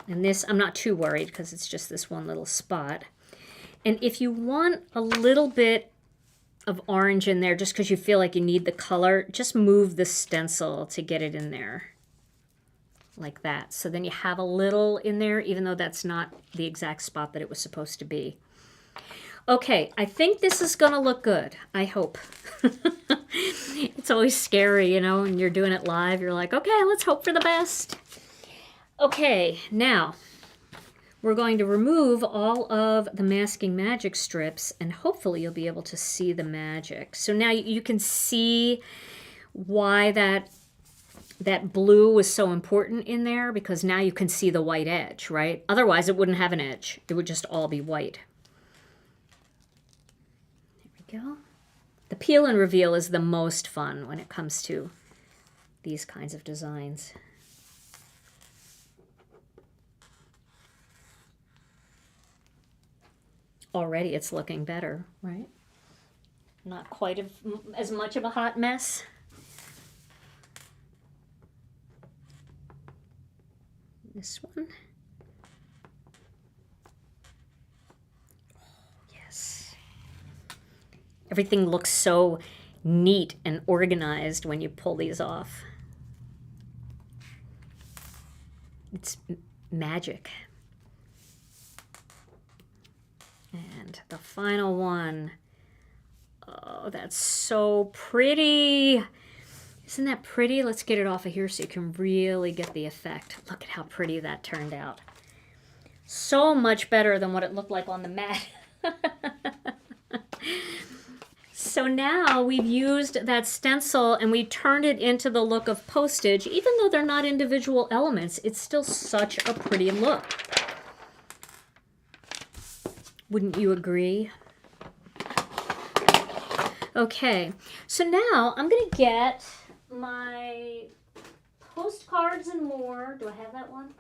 And this, I'm not too worried because it's just this one little spot. And if you want a little bit of orange in there, just because you feel like you need the color, just move the stencil to get it in there. Like that. So then you have a little in there, even though that's not the exact spot that it was supposed to be. Okay, I think this is going to look good. I hope. It's always scary, you know, when you're doing it live. You're like, okay, let's hope for the best. Okay, now we're going to remove all of the masking magic strips, and hopefully you'll be able to see the magic. So now you can see why that blue was so important in there, because now you can see the white edge, right? Otherwise, it wouldn't have an edge. It would just all be white. There we go. The peel and reveal is the most fun when it comes to these kinds of designs. Already it's looking better, right? Not quite as much of a hot mess. This one. Oh, yes. Everything looks so neat and organized when you pull these off. It's magic. And the final one. Oh, that's so pretty. Isn't that pretty? Let's get it off of here so you can really get the effect. Look at how pretty that turned out. So much better than what it looked like on the mat. So now we've used that stencil and we turned it into the look of Postage. Even though they're not individual elements, it's still such a pretty look. Wouldn't you agree? Okay, so now I'm going to get my postcards and more. Do I have that one?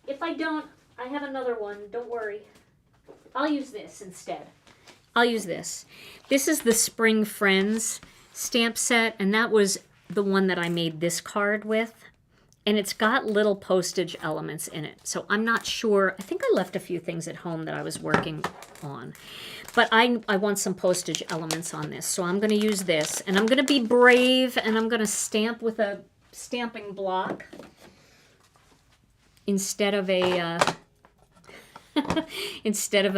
If I don't, I have another one. Don't worry. I'll use this instead. I'll use this. This is the Spring Friends stamp set, and that was the one that I made this card with. And it's got little postage elements in it. So I'm not sure. I think I left a few things at home that I was working on. But I want some postage elements on this. So I'm going to use this. And I'm going to be brave. And I'm going to stamp with a stamping block. Instead of a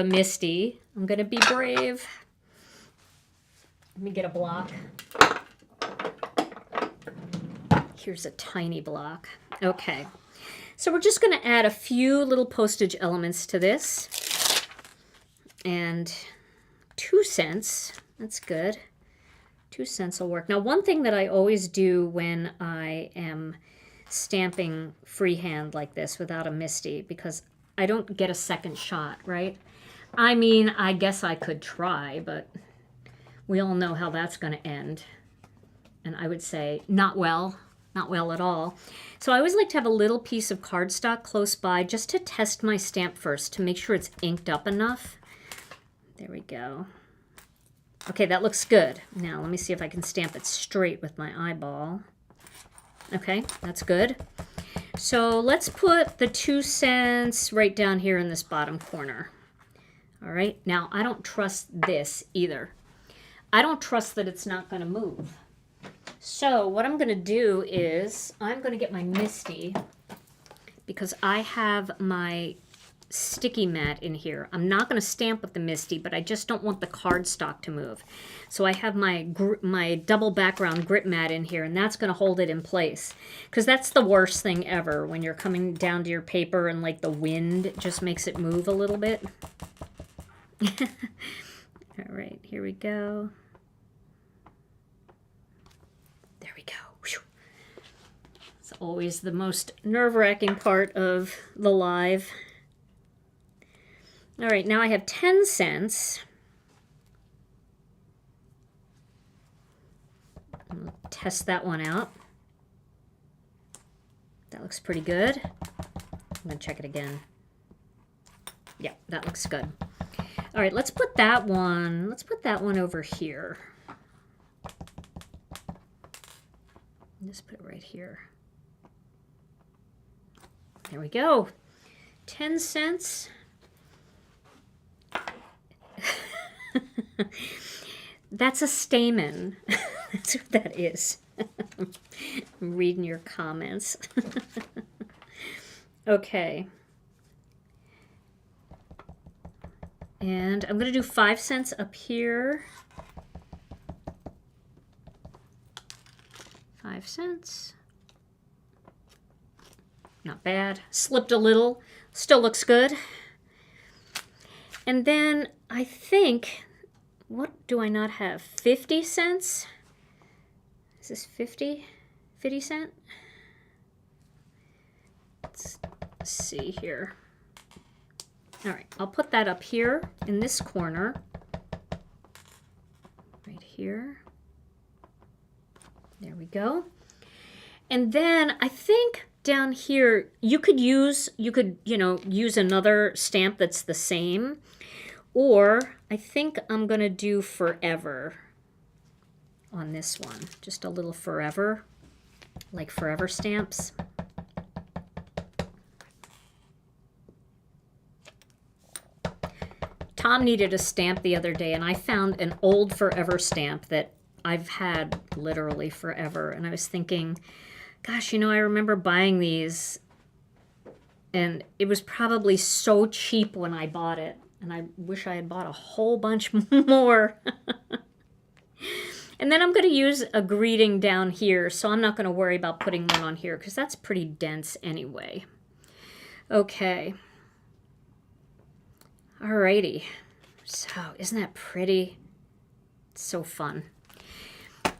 Misty. I'm going to be brave. Let me get a block. Here's a tiny block. Okay, so we're just going to add a few little postage elements to this. And 2 cents, that's good. 2 cents will work. Now, one thing that I always do when I am stamping freehand like this without a Misty, because I don't get a second shot, right? I mean, I guess I could try, but we all know how that's going to end. And I would say, not well. Not well at all. So I always like to have a little piece of cardstock close by just to test my stamp first to make sure it's inked up enough. There we go. Okay, that looks good. Now let me see if I can stamp it straight with my eyeball. Okay, that's good. So let's put the 2 cents right down here in this bottom corner. All right, now I don't trust this either. I don't trust that it's not going to move. So what I'm going to do is I'm going to get my Misty because I have my sticky mat in here. I'm not going to stamp with the Misty, but I just don't want the cardstock to move. So I have my double background grip mat in here, and that's going to hold it in place. Because that's the worst thing ever when you're coming down to your paper and like the wind just makes it move a little bit. All right, here we go. It's always the most nerve-wracking part of the live. All right, now I have 10 cents. I'm going to test that one out. That looks pretty good. I'm going to check it again. Yeah, that looks good. All right, let's put that one over here. just put it right here. There we go. 10 cents. That's a stamen. That's what that is. I'm reading your comments. Okay. And I'm going to do 5 cents up here. 5 cents. Not bad. Slipped a little. Still looks good. And then I think, what do I not have? 50 cents? Is this 50? 50 cent? Let's see here. All right, I'll put that up here in this corner. Right here. There we go. And then I think down here you could use another stamp that's the same, or I think I'm gonna do forever on this one. Just a little forever, like forever stamps. Tom needed a stamp the other day, and I found an old forever stamp that I've had literally forever. And I was thinking, gosh, I remember buying these, and it was probably so cheap when I bought it. And I wish I had bought a whole bunch more. And then I'm going to use a greeting down here, so I'm not going to worry about putting one on here because that's pretty dense anyway. Okay. Alrighty. So, isn't that pretty? It's so fun.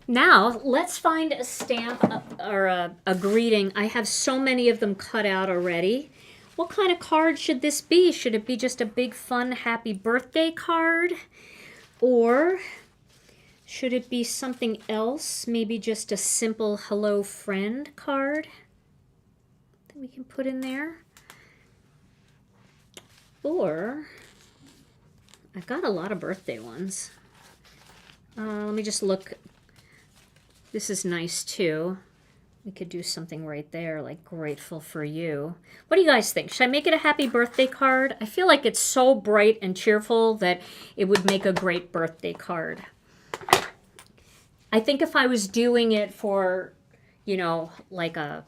Now, let's find a stamp or a greeting. I have so many of them cut out already. What kind of card should this be? Should it be just a big, fun, happy birthday card? Or should it be something else? Maybe just a simple hello friend card that we can put in there? Or, I've got a lot of birthday ones. Let me just look. This is nice too. We could do something right there, like grateful for you. What do you guys think? Should I make it a happy birthday card? I feel like it's so bright and cheerful that it would make a great birthday card. I think if I was doing it for, like a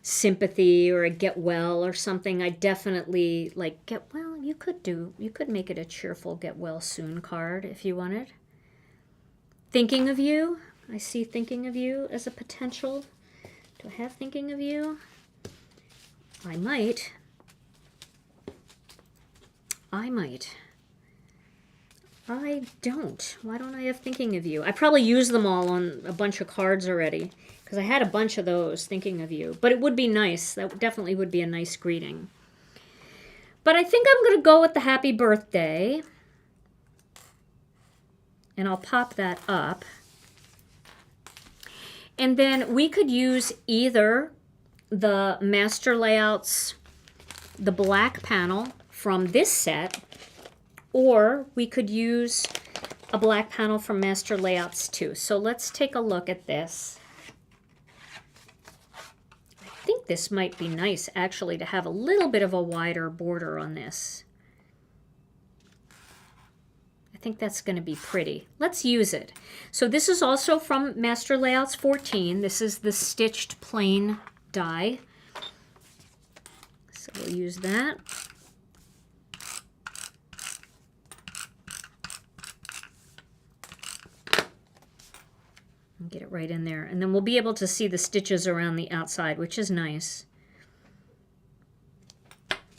sympathy or a get well or something, I definitely like get well. You could make it a cheerful get well soon card if you wanted. Thinking of you. I see thinking of you as a potential. Do I have thinking of you? I might. I don't. Why don't I have thinking of you? I probably used them all on a bunch of cards already because I had a bunch of those, thinking of you. But it would be nice. That definitely would be a nice greeting. But I think I'm going to go with the happy birthday. And I'll pop that up. And then we could use either the Master Layouts, the black panel from this set, or we could use a black panel from Master Layouts too. So let's take a look at this. I think this might be nice actually to have a little bit of a wider border on this. I think that's going to be pretty. Let's use it. So this is also from Master Layouts 14. This is the stitched plain die. So we'll use that. And get it right in there. And then we'll be able to see the stitches around the outside, which is nice.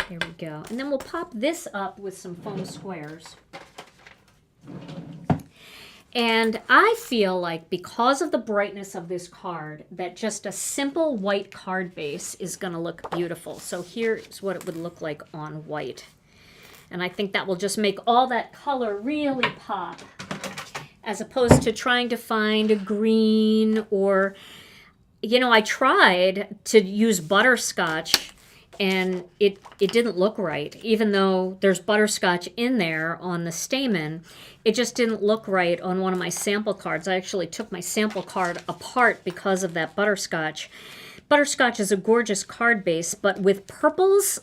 There we go. And then we'll pop this up with some foam squares. And I feel like because of the brightness of this card, that just a simple white card base is going to look beautiful. So here's what it would look like on white. And I think that will just make all that color really pop, as opposed to trying to find a green or, I tried to use butterscotch and it didn't look right. Even though there's butterscotch in there on the stamen, it just didn't look right on one of my sample cards. I actually took my sample card apart because of that butterscotch. Butterscotch is a gorgeous card base, but with purples,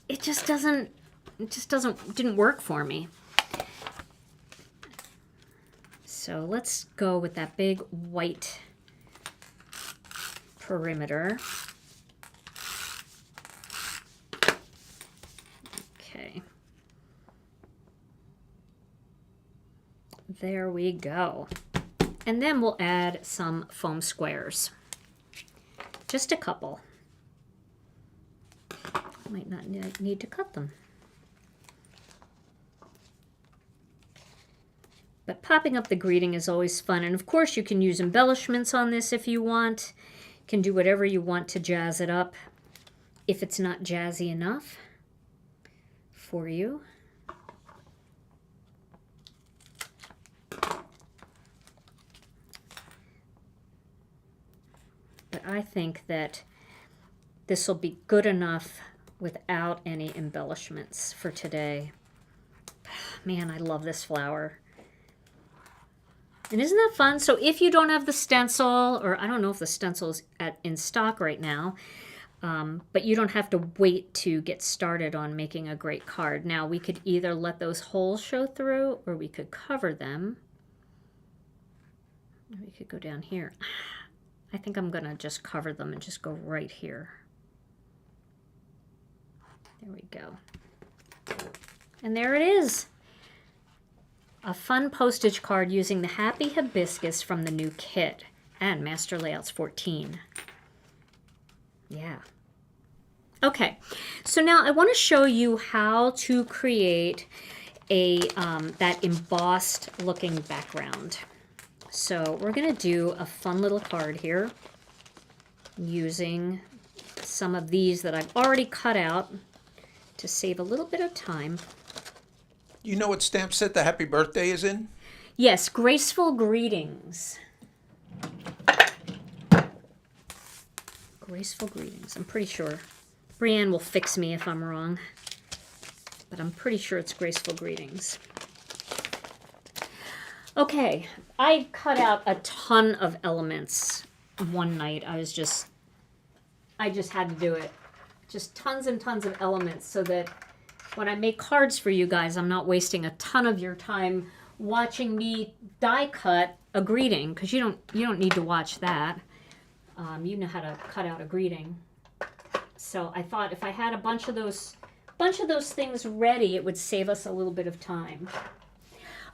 it just didn't work for me. So let's go with that big white perimeter. Okay. There we go. And then we'll add some foam squares. Just a couple. Might not need to cut them. But popping up the greeting is always fun. And of course you can use embellishments on this if you want. You can do whatever you want to jazz it up if it's not jazzy enough for you. But I think that this will be good enough without any embellishments for today. Man, I love this flower. And isn't that fun? So if you don't have the stencil, or I don't know if the stencil is in stock right now, but you don't have to wait to get started on making a great card. Now, we could either let those holes show through, or we could cover them. We could go down here. I think I'm going to just cover them and just go right here. There we go. And there it is. A fun postage card using the Happy Hibiscus from the new kit and Master Layouts 14. Yeah. Okay, so now I want to show you how to create a that embossed looking background. So we're going to do a fun little card here using some of these that I've already cut out to save a little bit of time. You know what stamp set the happy birthday is in? Yes, Graceful Greetings. Graceful Greetings. I'm pretty sure. Brienne will fix me if I'm wrong. But I'm pretty sure it's Graceful Greetings. Okay, I cut out a ton of elements one night. I just had to do it. Just tons and tons of elements so that when I make cards for you guys, I'm not wasting a ton of your time watching me die cut a greeting, because you don't need to watch that. You know how to cut out a greeting. So I thought if I had a bunch of those things ready, it would save us a little bit of time.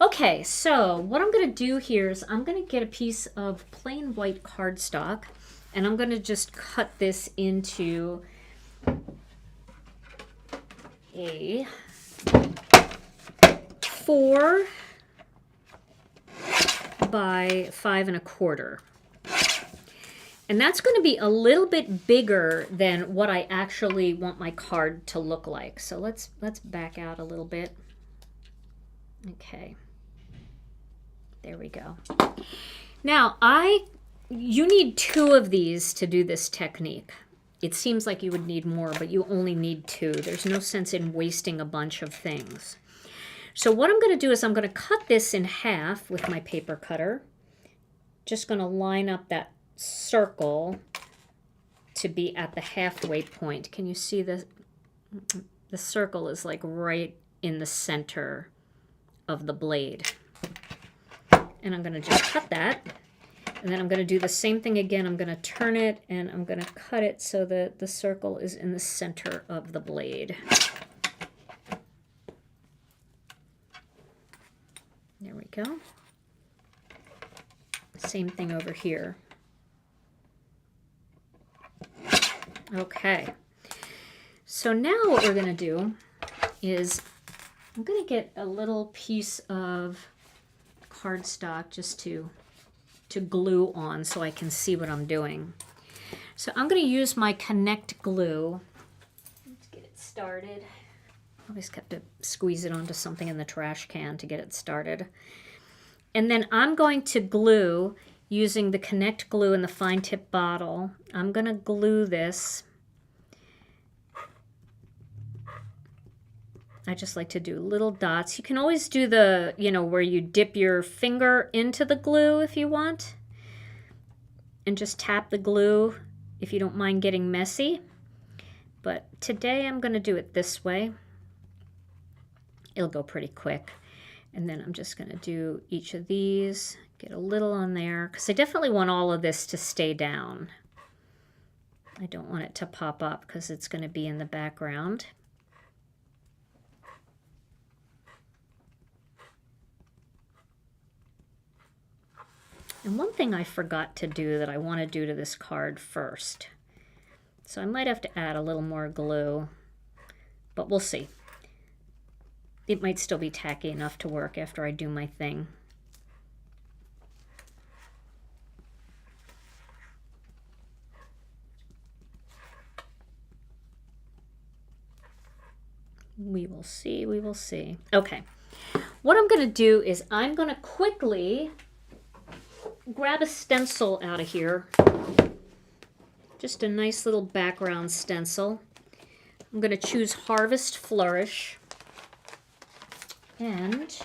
Okay, so what I'm going to do here is I'm going to get a piece of plain white cardstock, and I'm going to just cut this into a 4 by 5 1/4. And that's going to be a little bit bigger than what I actually want my card to look like. So let's back out a little bit. Okay. There we go. Now, you need 2 of these to do this technique. It seems like you would need more, but you only need 2. There's no sense in wasting a bunch of things. So what I'm going to do is I'm going to cut this in half with my paper cutter. Just going to line up that circle to be at the halfway point. Can you see the circle is like right in the center of the blade. And I'm going to just cut that. And then I'm going to do the same thing again. I'm going to turn it and I'm going to cut it so that the circle is in the center of the blade. There we go. Same thing over here. Okay. So now what we're going to do is I'm going to get a little piece of cardstock just to glue on so I can see what I'm doing. So I'm going to use my Connect glue. Let's get it started. I always have to squeeze it onto something in the trash can to get it started. And then I'm going to glue using the Connect glue in the fine tip bottle. I'm going to glue this I just like to do little dots. You can always do the, where you dip your finger into the glue if you want. And just tap the glue if you don't mind getting messy. But today I'm going to do it this way. It'll go pretty quick. And then I'm just going to do each of these, get a little on there, because I definitely want all of this to stay down. I don't want it to pop up because it's going to be in the background. And one thing I forgot to do that I want to do to this card first. So I might have to add a little more glue, but we'll see. It might still be tacky enough to work after I do my thing. We will see, we will see. Okay, what I'm going to do is I'm going to quickly grab a stencil out of here. Just a nice little background stencil. I'm going to choose Harvest Flourish. And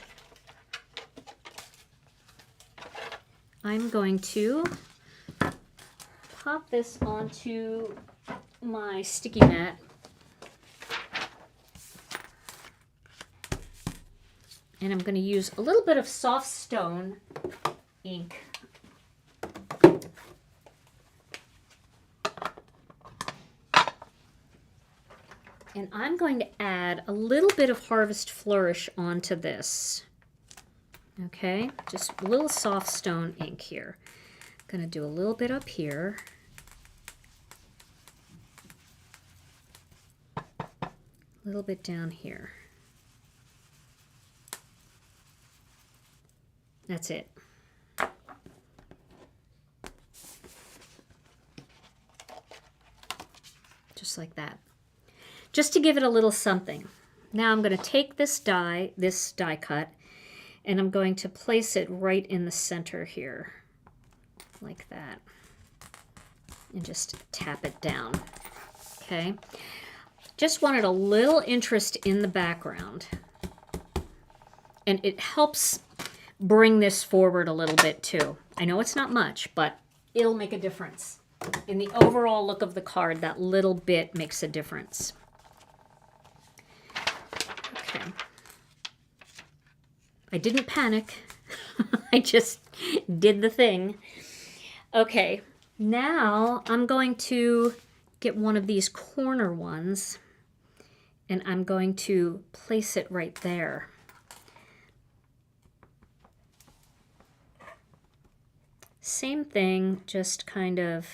I'm going to pop this onto my sticky mat. And I'm going to use a little bit of soft stone ink. And I'm going to add a little bit of Harvest Flourish onto this. Okay, just a little soft stone ink here. I'm going to do a little bit up here. A little bit down here. That's it. Just like that. Just to give it a little something. Now I'm going to take this die cut, and I'm going to place it right in the center here, like that, and just tap it down. Okay. Just wanted a little interest in the background, and it helps bring this forward a little bit too. I know it's not much, but it'll make a difference. In the overall look of the card, that little bit makes a difference. Okay. I didn't panic. I just did the thing. Okay, now I'm going to get one of these corner ones, and I'm going to place it right there. Same thing, just kind of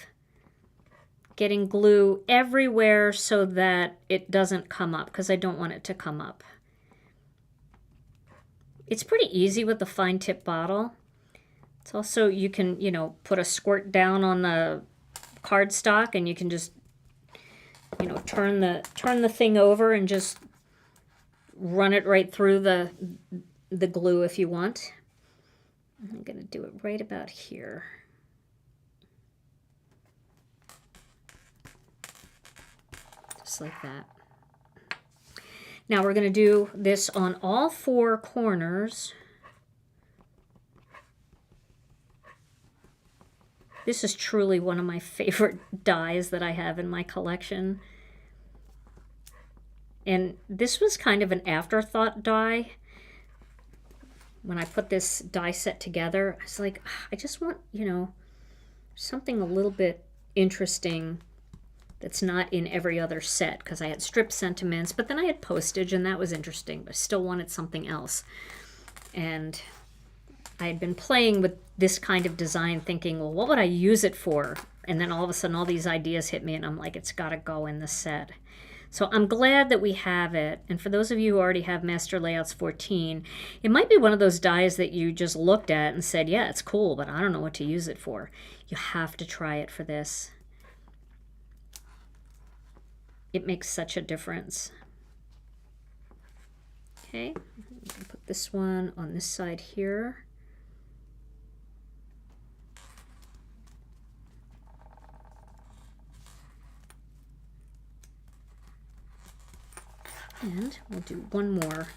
getting glue everywhere so that it doesn't come up, because I don't want it to come up. It's pretty easy with the fine tip bottle. It's also, you can, put a squirt down on the cardstock, and you can just, turn the thing over and just run it right through the glue if you want. I'm going to do it right about here. Just like that. Now we're going to do this on all four corners. This is truly one of my favorite dies that I have in my collection. And this was kind of an afterthought die. When I put this die set together, I was like, I just want, something a little bit interesting that's not in every other set, because I had strip sentiments, but then I had postage, and that was interesting, but I still wanted something else. And I had been playing with this kind of design thinking, well, what would I use it for? And then all of a sudden all these ideas hit me, and I'm like, it's got to go in the set. So I'm glad that we have it. And for those of you who already have Master Layouts 14, it might be one of those dies that you just looked at and said, yeah, it's cool, but I don't know what to use it for. You have to try it for this. It makes such a difference. Okay, put this one on this side here. And we'll do one more.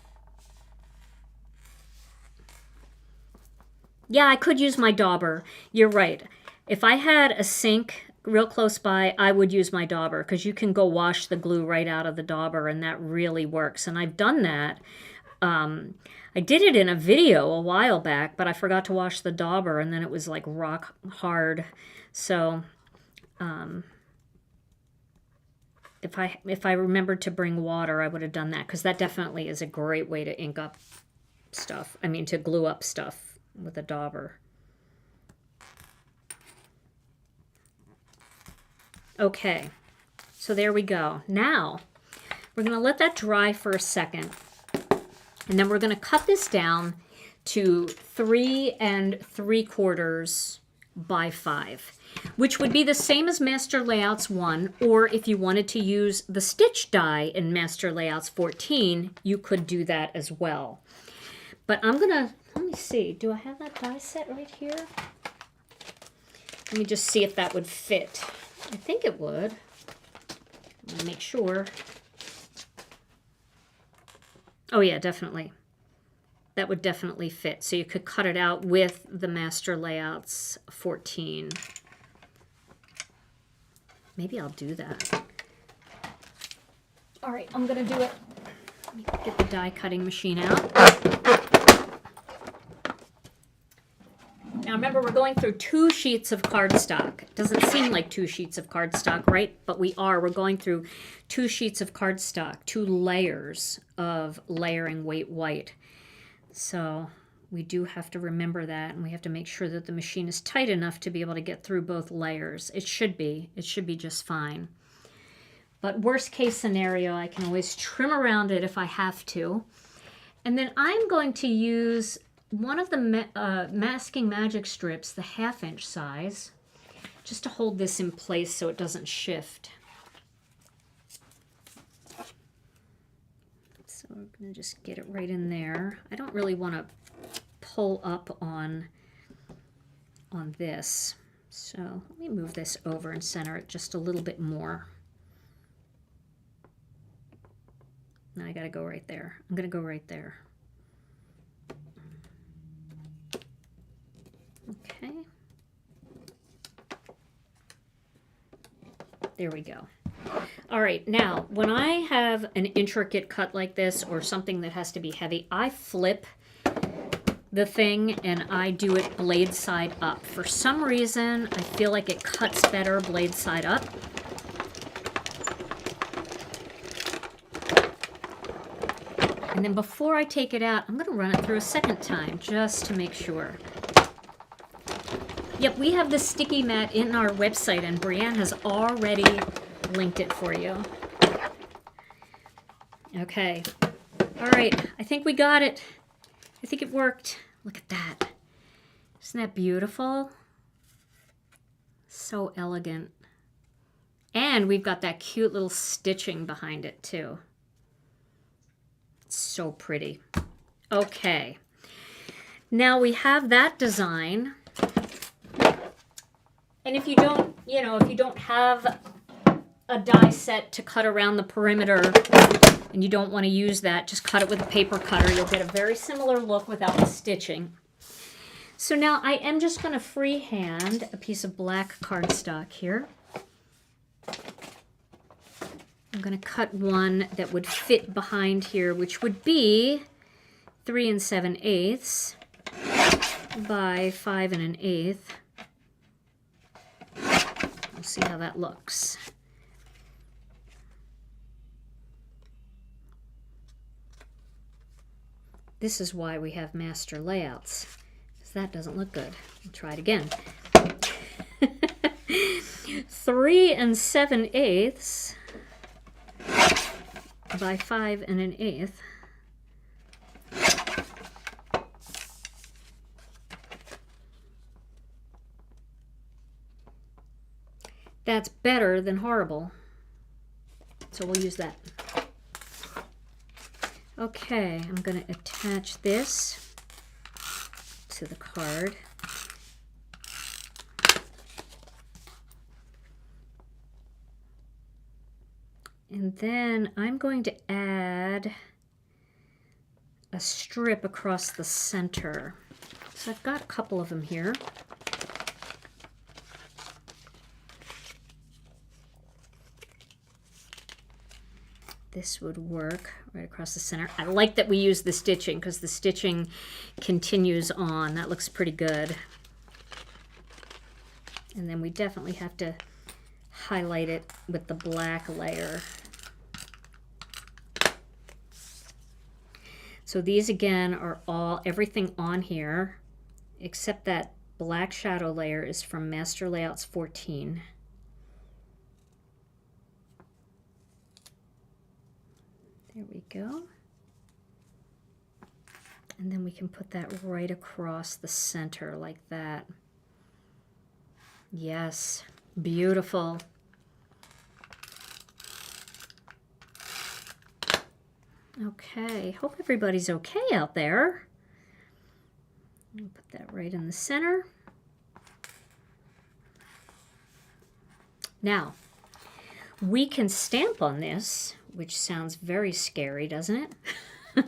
Yeah, I could use my dauber. You're right. If I had a sink real close by, I would use my dauber because you can go wash the glue right out of the dauber, and that really works. And I've done that. I did it in a video a while back, but I forgot to wash the dauber, and then it was like rock hard. So if I remembered to bring water, I would have done that because that definitely is a great way to ink up stuff. I mean, to glue up stuff with a dauber. Okay, so there we go. Now, we're going to let that dry for a second, and then we're going to cut this down to 3 3/4 by 5, which would be the same as Master Layouts 1, or if you wanted to use the stitch die in Master Layouts 14, you could do that as well. But I'm going to, let me see, do I have that die set right here? Let me just see if that would fit. I think it would. Let me make sure. Oh yeah, definitely. That would definitely fit. So you could cut it out with the Master Layouts 14. Maybe I'll do that. All right, I'm going to do it. Let me get the die cutting machine out. Now remember, we're going through 2 sheets of cardstock. It doesn't seem like 2 sheets of cardstock, right? But we are. We're going through 2 sheets of cardstock, 2 layers of layering weight white. So we do have to remember that, and we have to make sure that the machine is tight enough to be able to get through both layers. It should be. It should be just fine. But worst case scenario, I can always trim around it if I have to. And then I'm going to use one of the Masking Magic strips, the 1/2 inch size, just to hold this in place so it doesn't shift. So we're going to just get it right in there. I don't really want to pull up on this. So let me move this over and center it just a little bit more. Now I got to go right there. I'm going to go right there. Okay. There we go. All right, now when I have an intricate cut like this or something that has to be heavy, I flip the thing and I do it blade side up. For some reason, I feel like it cuts better blade side up. And then before I take it out, I'm going to run it through a second time just to make sure. Yep, we have the sticky mat in our website, and Brianne has already linked it for you. Okay. All right, I think we got it. I think it worked. Look at that. Isn't that beautiful? So elegant. And we've got that cute little stitching behind it, too. It's so pretty. Okay. Now we have that design. And if you don't, if you don't have a die set to cut around the perimeter and you don't want to use that, just cut it with a paper cutter. You'll get a very similar look without the stitching. So now I am just going to freehand a piece of black cardstock here. I'm going to cut one that would fit behind here, which would be 3 7/8 by 5 1/8. We'll see how that looks. This is why we have master layouts, because that doesn't look good. I'll try it again. 3 7/8 by 5 1/8. That's better than horrible. So we'll use that. Okay, I'm going to attach this to the card. And then I'm going to add a strip across the center. So I've got a couple of them here. This would work right across the center. I like that we use the stitching because the stitching continues on. That looks pretty good. And then we definitely have to highlight it with the black layer. So these again are everything on here except that black shadow layer is from Master Layouts 14. There we go. And then we can put that right across the center like that. Yes, beautiful. Okay, hope everybody's okay out there. I'll put that right in the center. Now, we can stamp on this, which sounds very scary, doesn't it?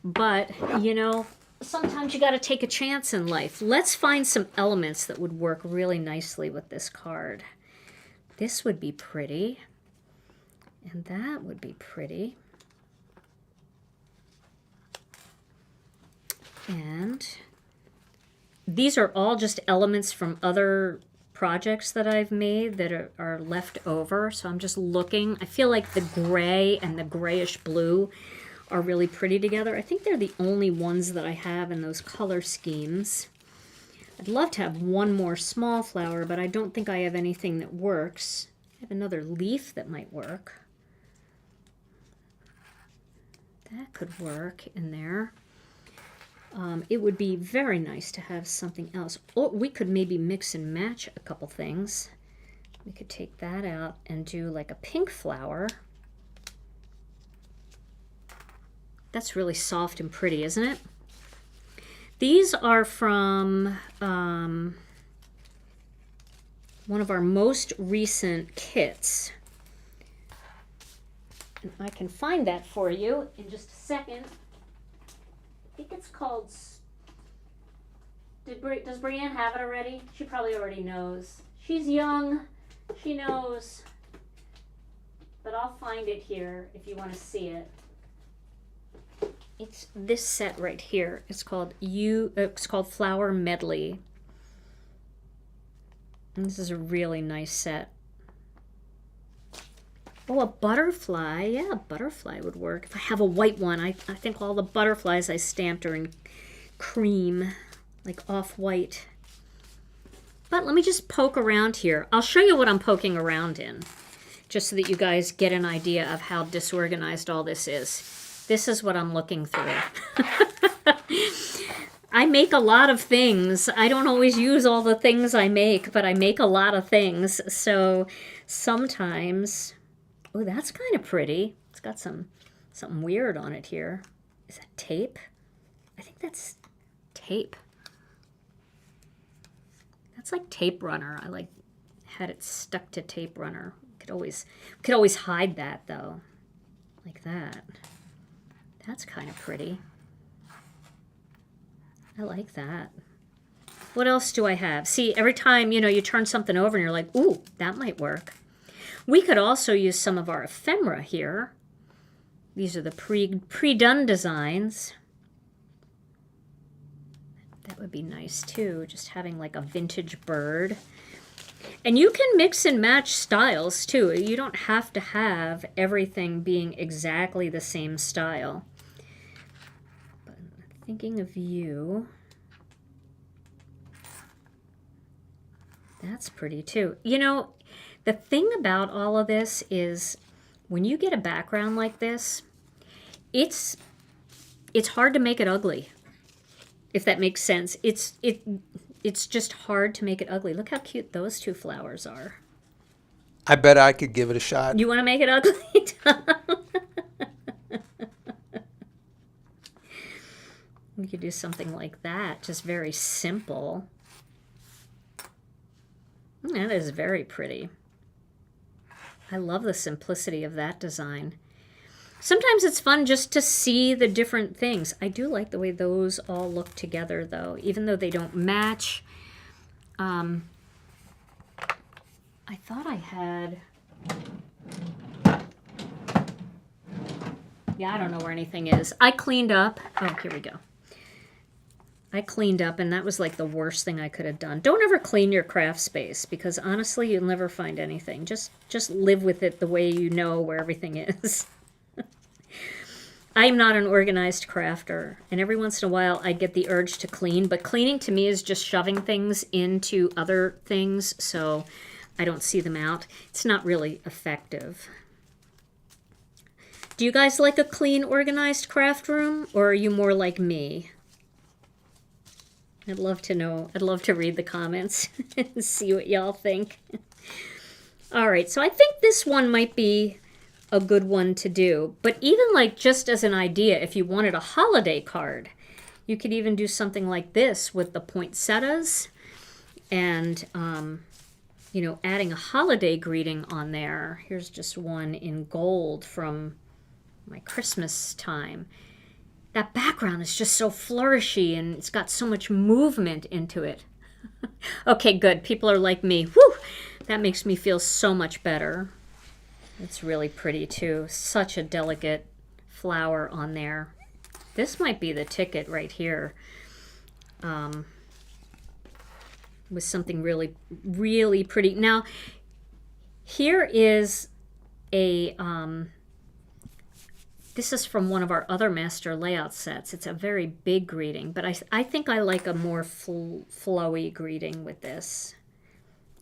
But, you know, sometimes you got to take a chance in life. Let's find some elements that would work really nicely with this card. This would be pretty. And that would be pretty. And these are all just elements from other projects that I've made that are left over. So I'm just looking. I feel like the gray and the grayish blue are really pretty together. I think they're the only ones that I have in those color schemes. I'd love to have one more small flower, but I don't think I have anything that works. I have another leaf that might work. That could work in there. It would be very nice to have something else. Or we could maybe mix and match a couple things. We could take that out and do like a pink flower. That's really soft and pretty, isn't it? These are from one of our most recent kits. And I can find that for you in just a second. I think it's called... Does Brienne have it already? She probably already knows. She's young. She knows. But I'll find it here if you want to see it. It's this set right here. It's called Flower Medley. And this is a really nice set. Oh, a butterfly. Yeah, a butterfly would work. If I have a white one, I think all the butterflies I stamped are in cream, like off-white. But let me just poke around here. I'll show you what I'm poking around in, just so that you guys get an idea of how disorganized all this is. This is what I'm looking through. I make a lot of things. I don't always use all the things I make, but I make a lot of things. So sometimes... Oh, that's kind of pretty. It's got something weird on it here. Is that tape? I think that's tape. That's like tape runner. I like had it stuck to tape runner. Could always hide that though, like that. That's kind of pretty. I like that. What else do I have? See, every time, you know, you turn something over and you're like, ooh, that might work. We could also use some of our ephemera here. These are the pre-done designs. That would be nice too, just having like a vintage bird. And you can mix and match styles too. You don't have to have everything being exactly the same style. But thinking of you. That's pretty too. You know, the thing about all of this is when you get a background like this, it's hard to make it ugly, if that makes sense. It's just hard to make it ugly. Look how cute those two flowers are. I bet I could give it a shot. You want to make it ugly, Tom? We could do something like that, just very simple. That is very pretty. I love the simplicity of that design. Sometimes it's fun just to see the different things. I do like the way those all look together, though, even though they don't match. I thought I had... Yeah, I don't know where anything is. I cleaned up. Oh, here we go. I cleaned up, and that was like the worst thing I could have done. Don't ever clean your craft space, because honestly, you'll never find anything. Just live with it the way you know where everything is. I'm not an organized crafter, and every once in a while I get the urge to clean, but cleaning to me is just shoving things into other things, so I don't see them out. It's not really effective. Do you guys like a clean, organized craft room, or are you more like me? I'd love to know. I'd love to read the comments and see what y'all think. All right, so I think this one might be a good one to do. But even like just as an idea, if you wanted a holiday card, you could even do something like this with the poinsettias and, you know, adding a holiday greeting on there. Here's just one in gold from my Christmas time. That background is just so flourishy and it's got so much movement into it. Okay, good. People are like me. Whew! That makes me feel so much better. It's really pretty too. Such a delicate flower on there. This might be the ticket right here. With something really, really pretty. Now, here is a... this is from one of our other master layout sets. It's a very big greeting, but I think I like a more flowy greeting with this.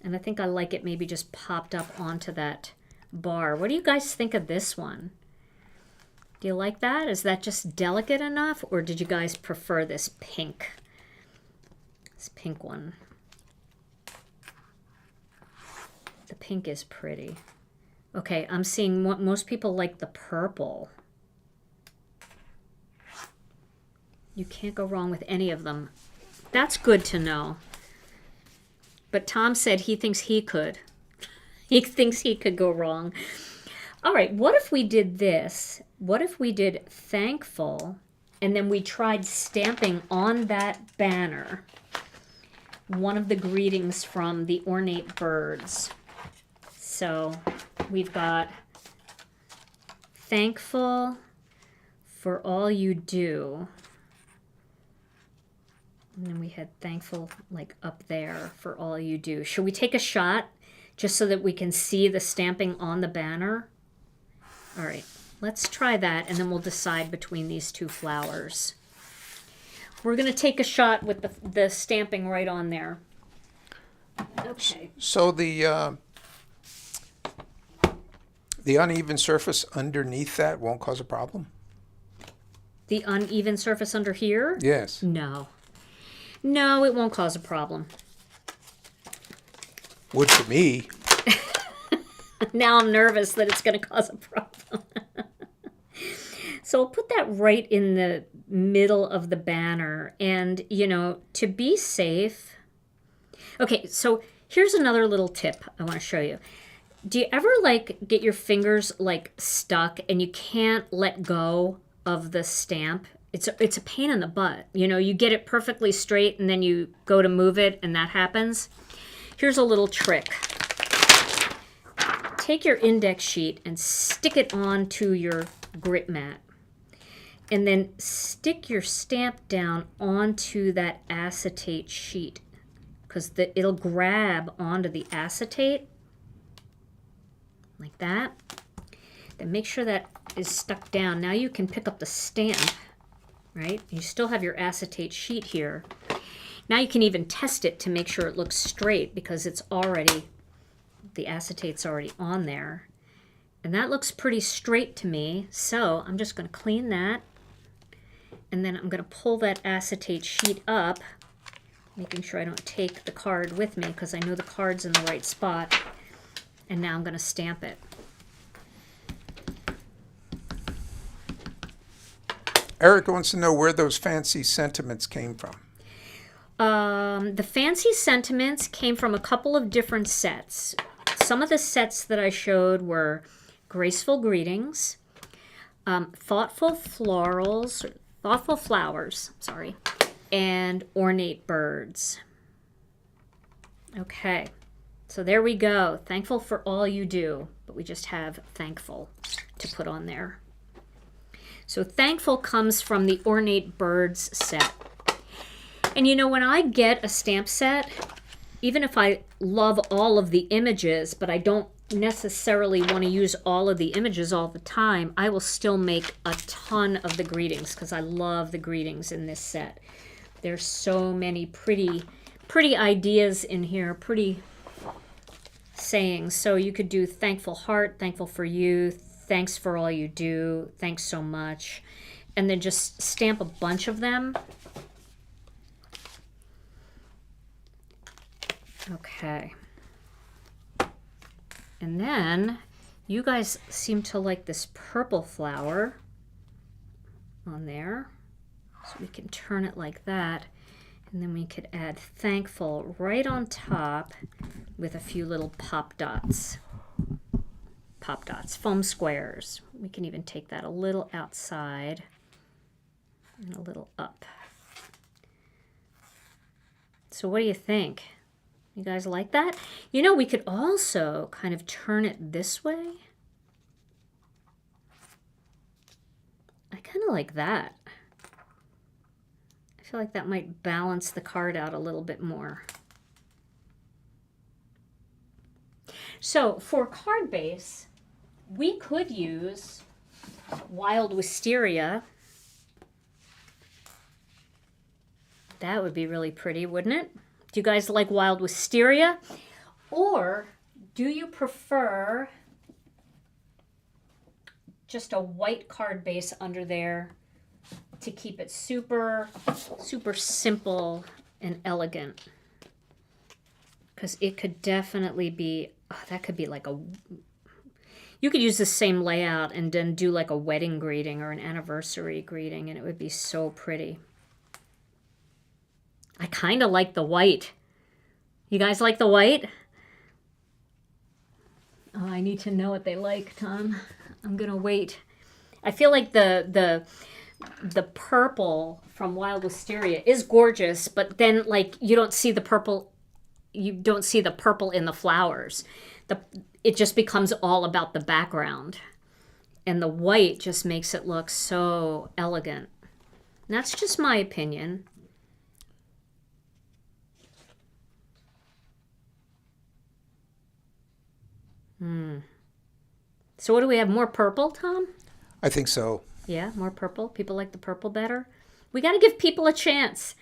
And I think I like it maybe just popped up onto that bar. What do you guys think of this one? Do you like that? Is that just delicate enough, or did you guys prefer this pink? This pink one. The pink is pretty. Okay, I'm seeing most people like the purple. You can't go wrong with any of them. That's good to know. But Tom said he thinks he could. He thinks he could go wrong. All right, what if we did this? What if we did thankful, and then we tried stamping on that banner one of the greetings from the Ornate Birds? So we've got thankful for all you do. And then we had thankful like up there for all you do. Should we take a shot just so that we can see the stamping on the banner? All right, let's try that, and then we'll decide between these two flowers. We're going to take a shot with the stamping right on there. Okay. So the uneven surface underneath that won't cause a problem? The uneven surface under here? Yes. No. No, it won't cause a problem. Would for me. Now I'm nervous that it's going to cause a problem. So I'll put that right in the middle of the banner. And, you know, to be safe... Okay, so here's another little tip I want to show you. Do you ever, like, get your fingers, like, stuck and you can't let go of the stamp? It's a pain in the butt. You know, you get it perfectly straight and then you go to move it and that happens. Here's a little trick. Take your index sheet and stick it onto your grit mat. And then stick your stamp down onto that acetate sheet, because it'll grab onto the acetate like that. Then make sure that is stuck down. Now you can pick up the stamp, right? You still have your acetate sheet here. Now you can even test it to make sure it looks straight, because it's already, the acetate's already on there. And that looks pretty straight to me. So I'm just going to clean that. And then I'm going to pull that acetate sheet up, making sure I don't take the card with me, because I know the card's in the right spot. And now I'm going to stamp it. Eric wants to know where those fancy sentiments came from. The fancy sentiments came from a couple of different sets. some of the sets that I showed were Graceful Greetings, Thoughtful Flowers, sorry, and Ornate Birds. Okay, so there we go. Thankful for all you do, but we just have thankful to put on there. So thankful comes from the Ornate Birds set. And you know, when I get a stamp set, even if I love all of the images, but I don't necessarily want to use all of the images all the time, I will still make a ton of the greetings because I love the greetings in this set. There's so many pretty ideas in here, pretty sayings. So you could do thankful heart, thankful for you, thanks for all you do, thanks so much, and then just stamp a bunch of them. Okay. And then you guys seem to like this purple flower on there. So we can turn it like that. And then we could add thankful right on top with a few little pop dots. Pop dots, foam squares. We can even take that a little outside and a little up. So what do you think? You guys like that? You know, we could also kind of turn it this way. I kind of like that. I feel like that might balance the card out a little bit more. So for card base, we could use Wild Wisteria. That would be really pretty, wouldn't it? Do you guys like Wild Wisteria? Or do you prefer just a white card base under there to keep it super, super simple and elegant? Because it could definitely be, oh, that could be like a, you could use the same layout and then do like a wedding greeting or an anniversary greeting, and it would be so pretty. I kind of like the white. You guys like the white? Oh, I need to know what they like, Tom. I'm gonna wait. I feel like the purple from Wild Wisteria is gorgeous, but then like you don't see the purple. You don't see the purple in the flowers. It just becomes all about the background, and the white just makes it look so elegant. And that's just my opinion. So what do we have? More purple, Tom? I think so. Yeah, more purple. People like the purple better. We got to give people a chance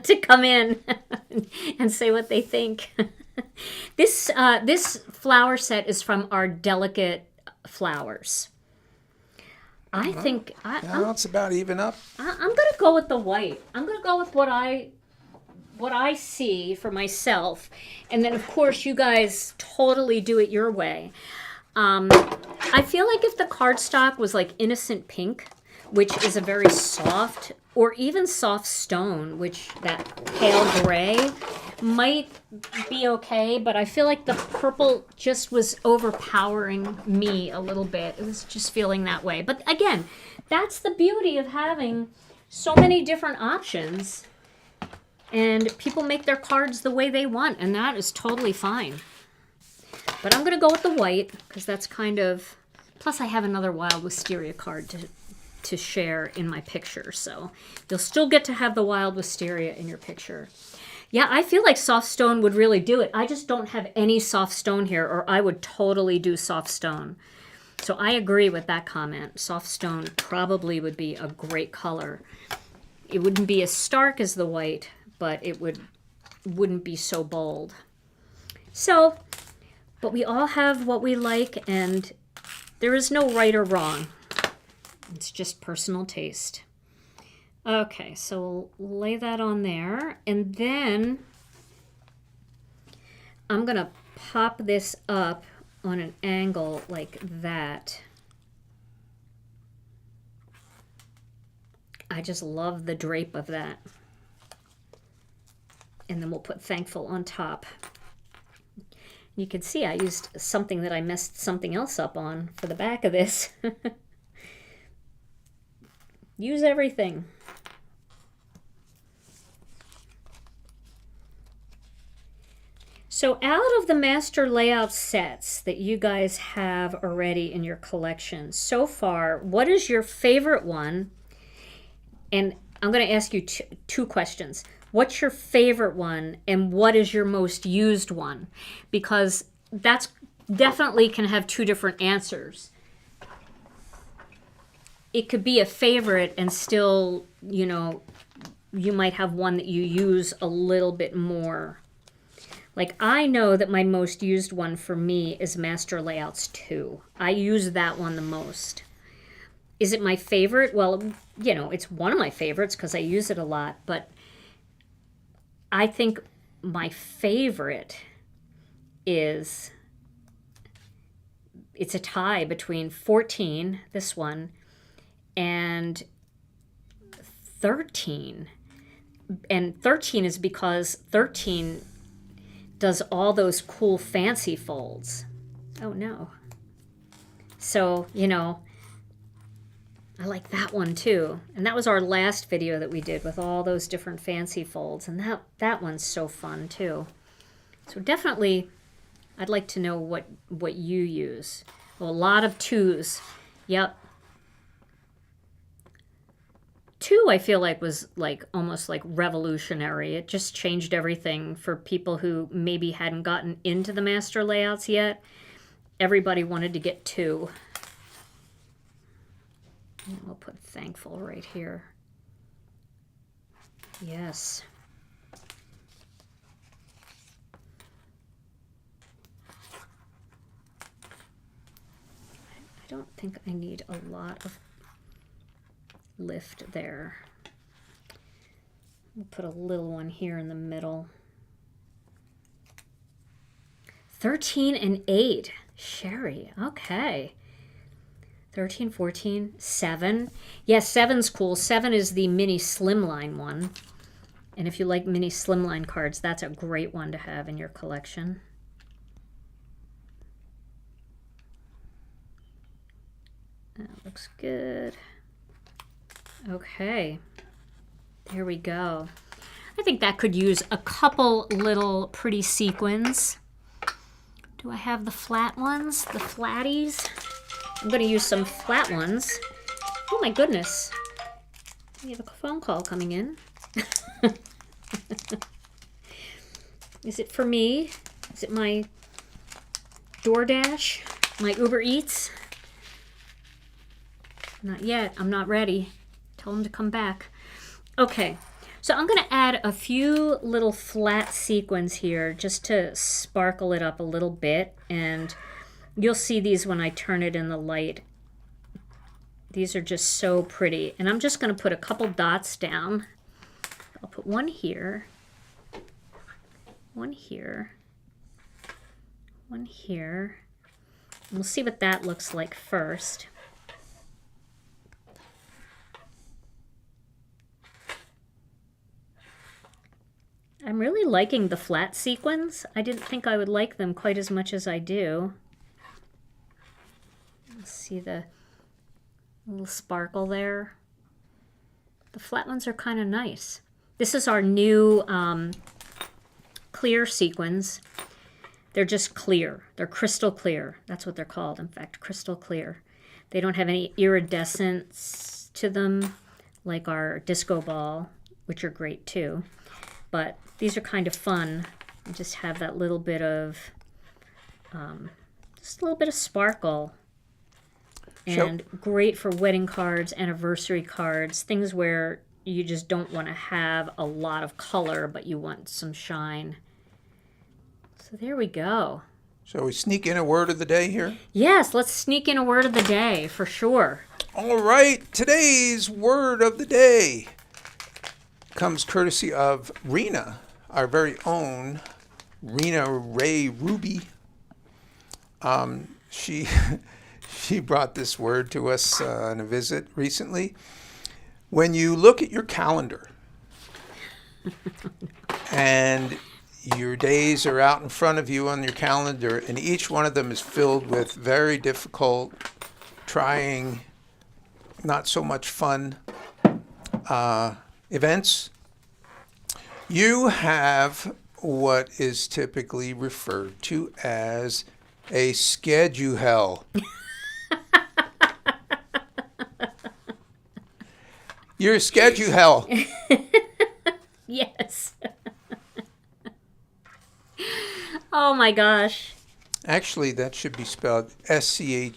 to come in and say what they think. This flower set is from our Delicate Flowers. I think it's about even up. I'm going to go with the white. I'm going to go with what I see for myself, and then of course you guys totally do it your way. I feel like if the cardstock was like Innocent Pink, which is a very soft, or even Soft Stone, which that pale gray might be okay, but I feel like the purple just was overpowering me a little bit. It was just feeling that way. But again, that's the beauty of having so many different options. And people make their cards the way they want, and that is totally fine. But I'm going to go with the white, because that's kind of... Plus, I have another Wild Wisteria card to share in my picture, so you'll still get to have the Wild Wisteria in your picture. Yeah, I feel like Soft Stone would really do it. I just don't have any Soft Stone here, or I would totally do Soft Stone. So I agree with that comment. Soft Stone probably would be a great color. It wouldn't be as stark as the white, but it wouldn't be so bold. So, but we all have what we like, and there is no right or wrong. It's just personal taste. Okay, so we'll lay that on there, and then I'm gonna pop this up on an angle like that. I just love the drape of that. And then we'll put Thankful on top. You can see I used something that I messed something else up on for the back of this. Use everything. So out of the master layout sets that you guys have already in your collection, so far, what is your favorite one? And I'm going to ask you two questions. What's your favorite one and what is your most used one? Because that's definitely can have two different answers. It could be a favorite and still, you know, you might have one that you use a little bit more. Like I know that my most used one for me is Master Layouts 2. I use that one the most. Is it my favorite? Well, you know, it's one of my favorites because I use it a lot, but I think my favorite is, it's a tie between 14, this one, and 13. And 13 is because 13 does all those cool fancy folds. Oh no. So, you know, I like that one too. And that was our last video that we did with all those different fancy folds. And that one's so fun too. So definitely, I'd like to know what you use. Well, a lot of 2s. Yep. 2 I feel like was like almost like revolutionary. It just changed everything for people who maybe hadn't gotten into the master layouts yet. Everybody wanted to get 2. And we'll put thankful right here. Yes. I don't think I need a lot of lift there. We'll put a little one here in the middle. 13 and 8. Sherry. Okay. 13, 14, 7. Yes, 7's cool. 7 is the mini slimline one. And if you like mini slimline cards, that's a great one to have in your collection. That looks good. Okay, there we go. I think that could use a couple little pretty sequins. Do I have the flat ones, the flatties? I'm going to use some flat ones. Oh my goodness. We have a phone call coming in. Is it for me? Is it my DoorDash? My Uber Eats? Not yet. I'm not ready. Tell them to come back. Okay, so I'm going to add a few little flat sequins here just to sparkle it up a little bit, and you'll see these when I turn it in the light. These are just so pretty, and I'm just going to put a couple dots down. I'll put one here, one here, one here. And we'll see what that looks like first. I'm really liking the flat sequins. I didn't think I would like them quite as much as I do. Let's see the little sparkle there. The flat ones are kind of nice. This is our new clear sequins. They're just clear. They're crystal clear. That's what they're called, in fact, crystal clear. They don't have any iridescence to them like our disco ball, which are great too. But these are kind of fun. You just have that little bit of, just a little bit of sparkle. And great for wedding cards, anniversary cards, things where you just don't want to have a lot of color, but you want some shine. So there we go. So we sneak in a word of the day here? Yes, let's sneak in a word of the day for sure. All right, today's word of the day comes courtesy of Rena, our very own Rena Ray Ruby. She brought this word to us on a visit recently. When you look at your calendar and your days are out in front of you on your calendar, and each one of them is filled with very difficult, trying, not so much fun events. You have what is typically referred to as a schedule. Your schedule. Yes. Oh my gosh. Actually, that should be spelled Scheduhell.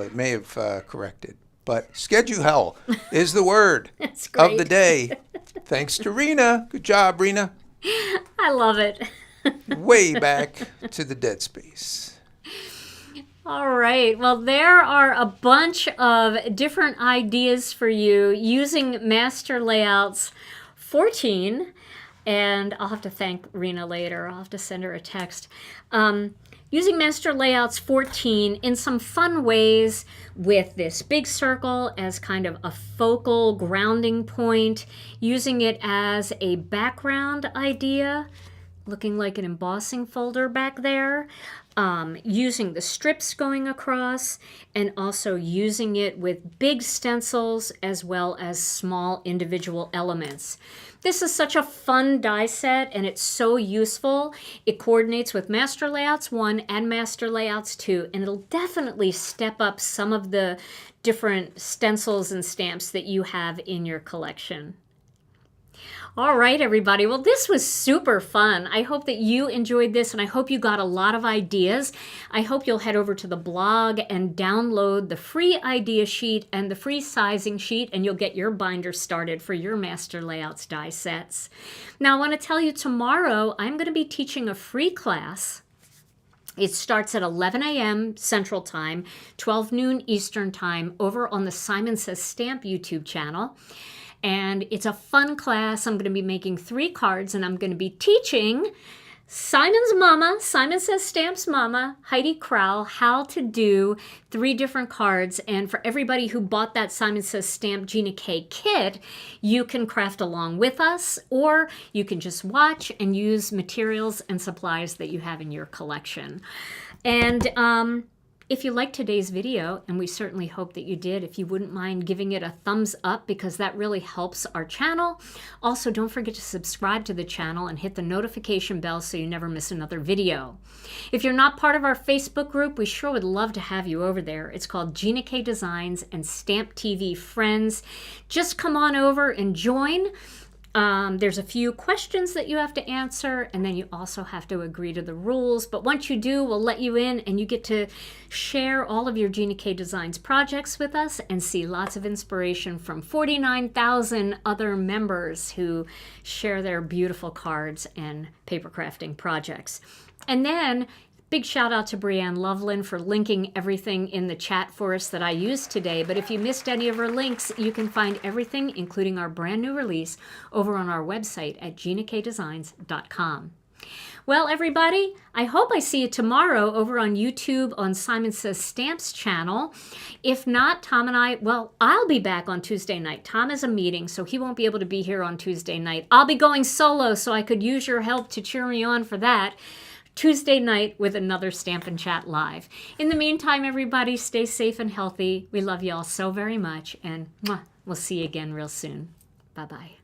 It may have corrected. But schedule is the word That's great. of the day. Thanks to Rena. Good job, Rena. I love it. Way back to the dead space. All right. Well, there are a bunch of different ideas for you using Master Layouts 14. And I'll have to thank Rena later. I'll have to send her a text. Using Master Layouts 14 in some fun ways with this big circle as kind of a focal grounding point, using it as a background idea, looking like an embossing folder back there, using the strips going across, and also using it with big stencils as well as small individual elements. This is such a fun die set, and it's so useful. It coordinates with Master Layouts 1 and Master Layouts 2, and it'll definitely step up some of the different stencils and stamps that you have in your collection. All right, everybody. Well, this was super fun. I hope that you enjoyed this, and I hope you got a lot of ideas. I hope you'll head over to the blog and download the free idea sheet and the free sizing sheet, and you'll get your binder started for your Master Layouts die sets. Now, I want to tell you, tomorrow I'm going to be teaching a free class. It starts at 11 a.m. Central Time, 12 noon Eastern Time, over on the Simon Says Stamp YouTube channel. And it's a fun class. I'm going to be making 3 cards, and I'm going to be teaching Simon's mama, Simon Says Stamp's mama, Heidi Crowell, how to do 3 different cards. And for everybody who bought that Simon Says Stamp Gina K kit, you can craft along with us, or you can just watch and use materials and supplies that you have in your collection. And if you liked today's video, and we certainly hope that you did, if you wouldn't mind giving it a thumbs up, because that really helps our channel. Also, don't forget to subscribe to the channel and hit the notification bell so you never miss another video. If you're not part of our Facebook group, we sure would love to have you over there. It's called Gina K Designs and Stamp TV Friends. Just come on over and join. There's a few questions that you have to answer, and then you also have to agree to the rules. But once you do, we'll let you in, and you get to share all of your Gina K Designs projects with us and see lots of inspiration from 49,000 other members who share their beautiful cards and paper crafting projects. And then big shout out to Brianne Loveland for linking everything in the chat for us that I used today. But if you missed any of her links, you can find everything, including our brand new release, over on our website at ginakdesigns.com. Well, everybody, I hope I see you tomorrow over on YouTube on Simon Says Stamps channel. If not, Tom and I'll be back on Tuesday night. Tom has a meeting, so he won't be able to be here on Tuesday night. I'll be going solo, so I could use your help to cheer me on for that. Tuesday night with another Stamp and Chat Live. In the meantime, everybody, stay safe and healthy. We love you all so very much, and we'll see you again real soon. Bye-bye.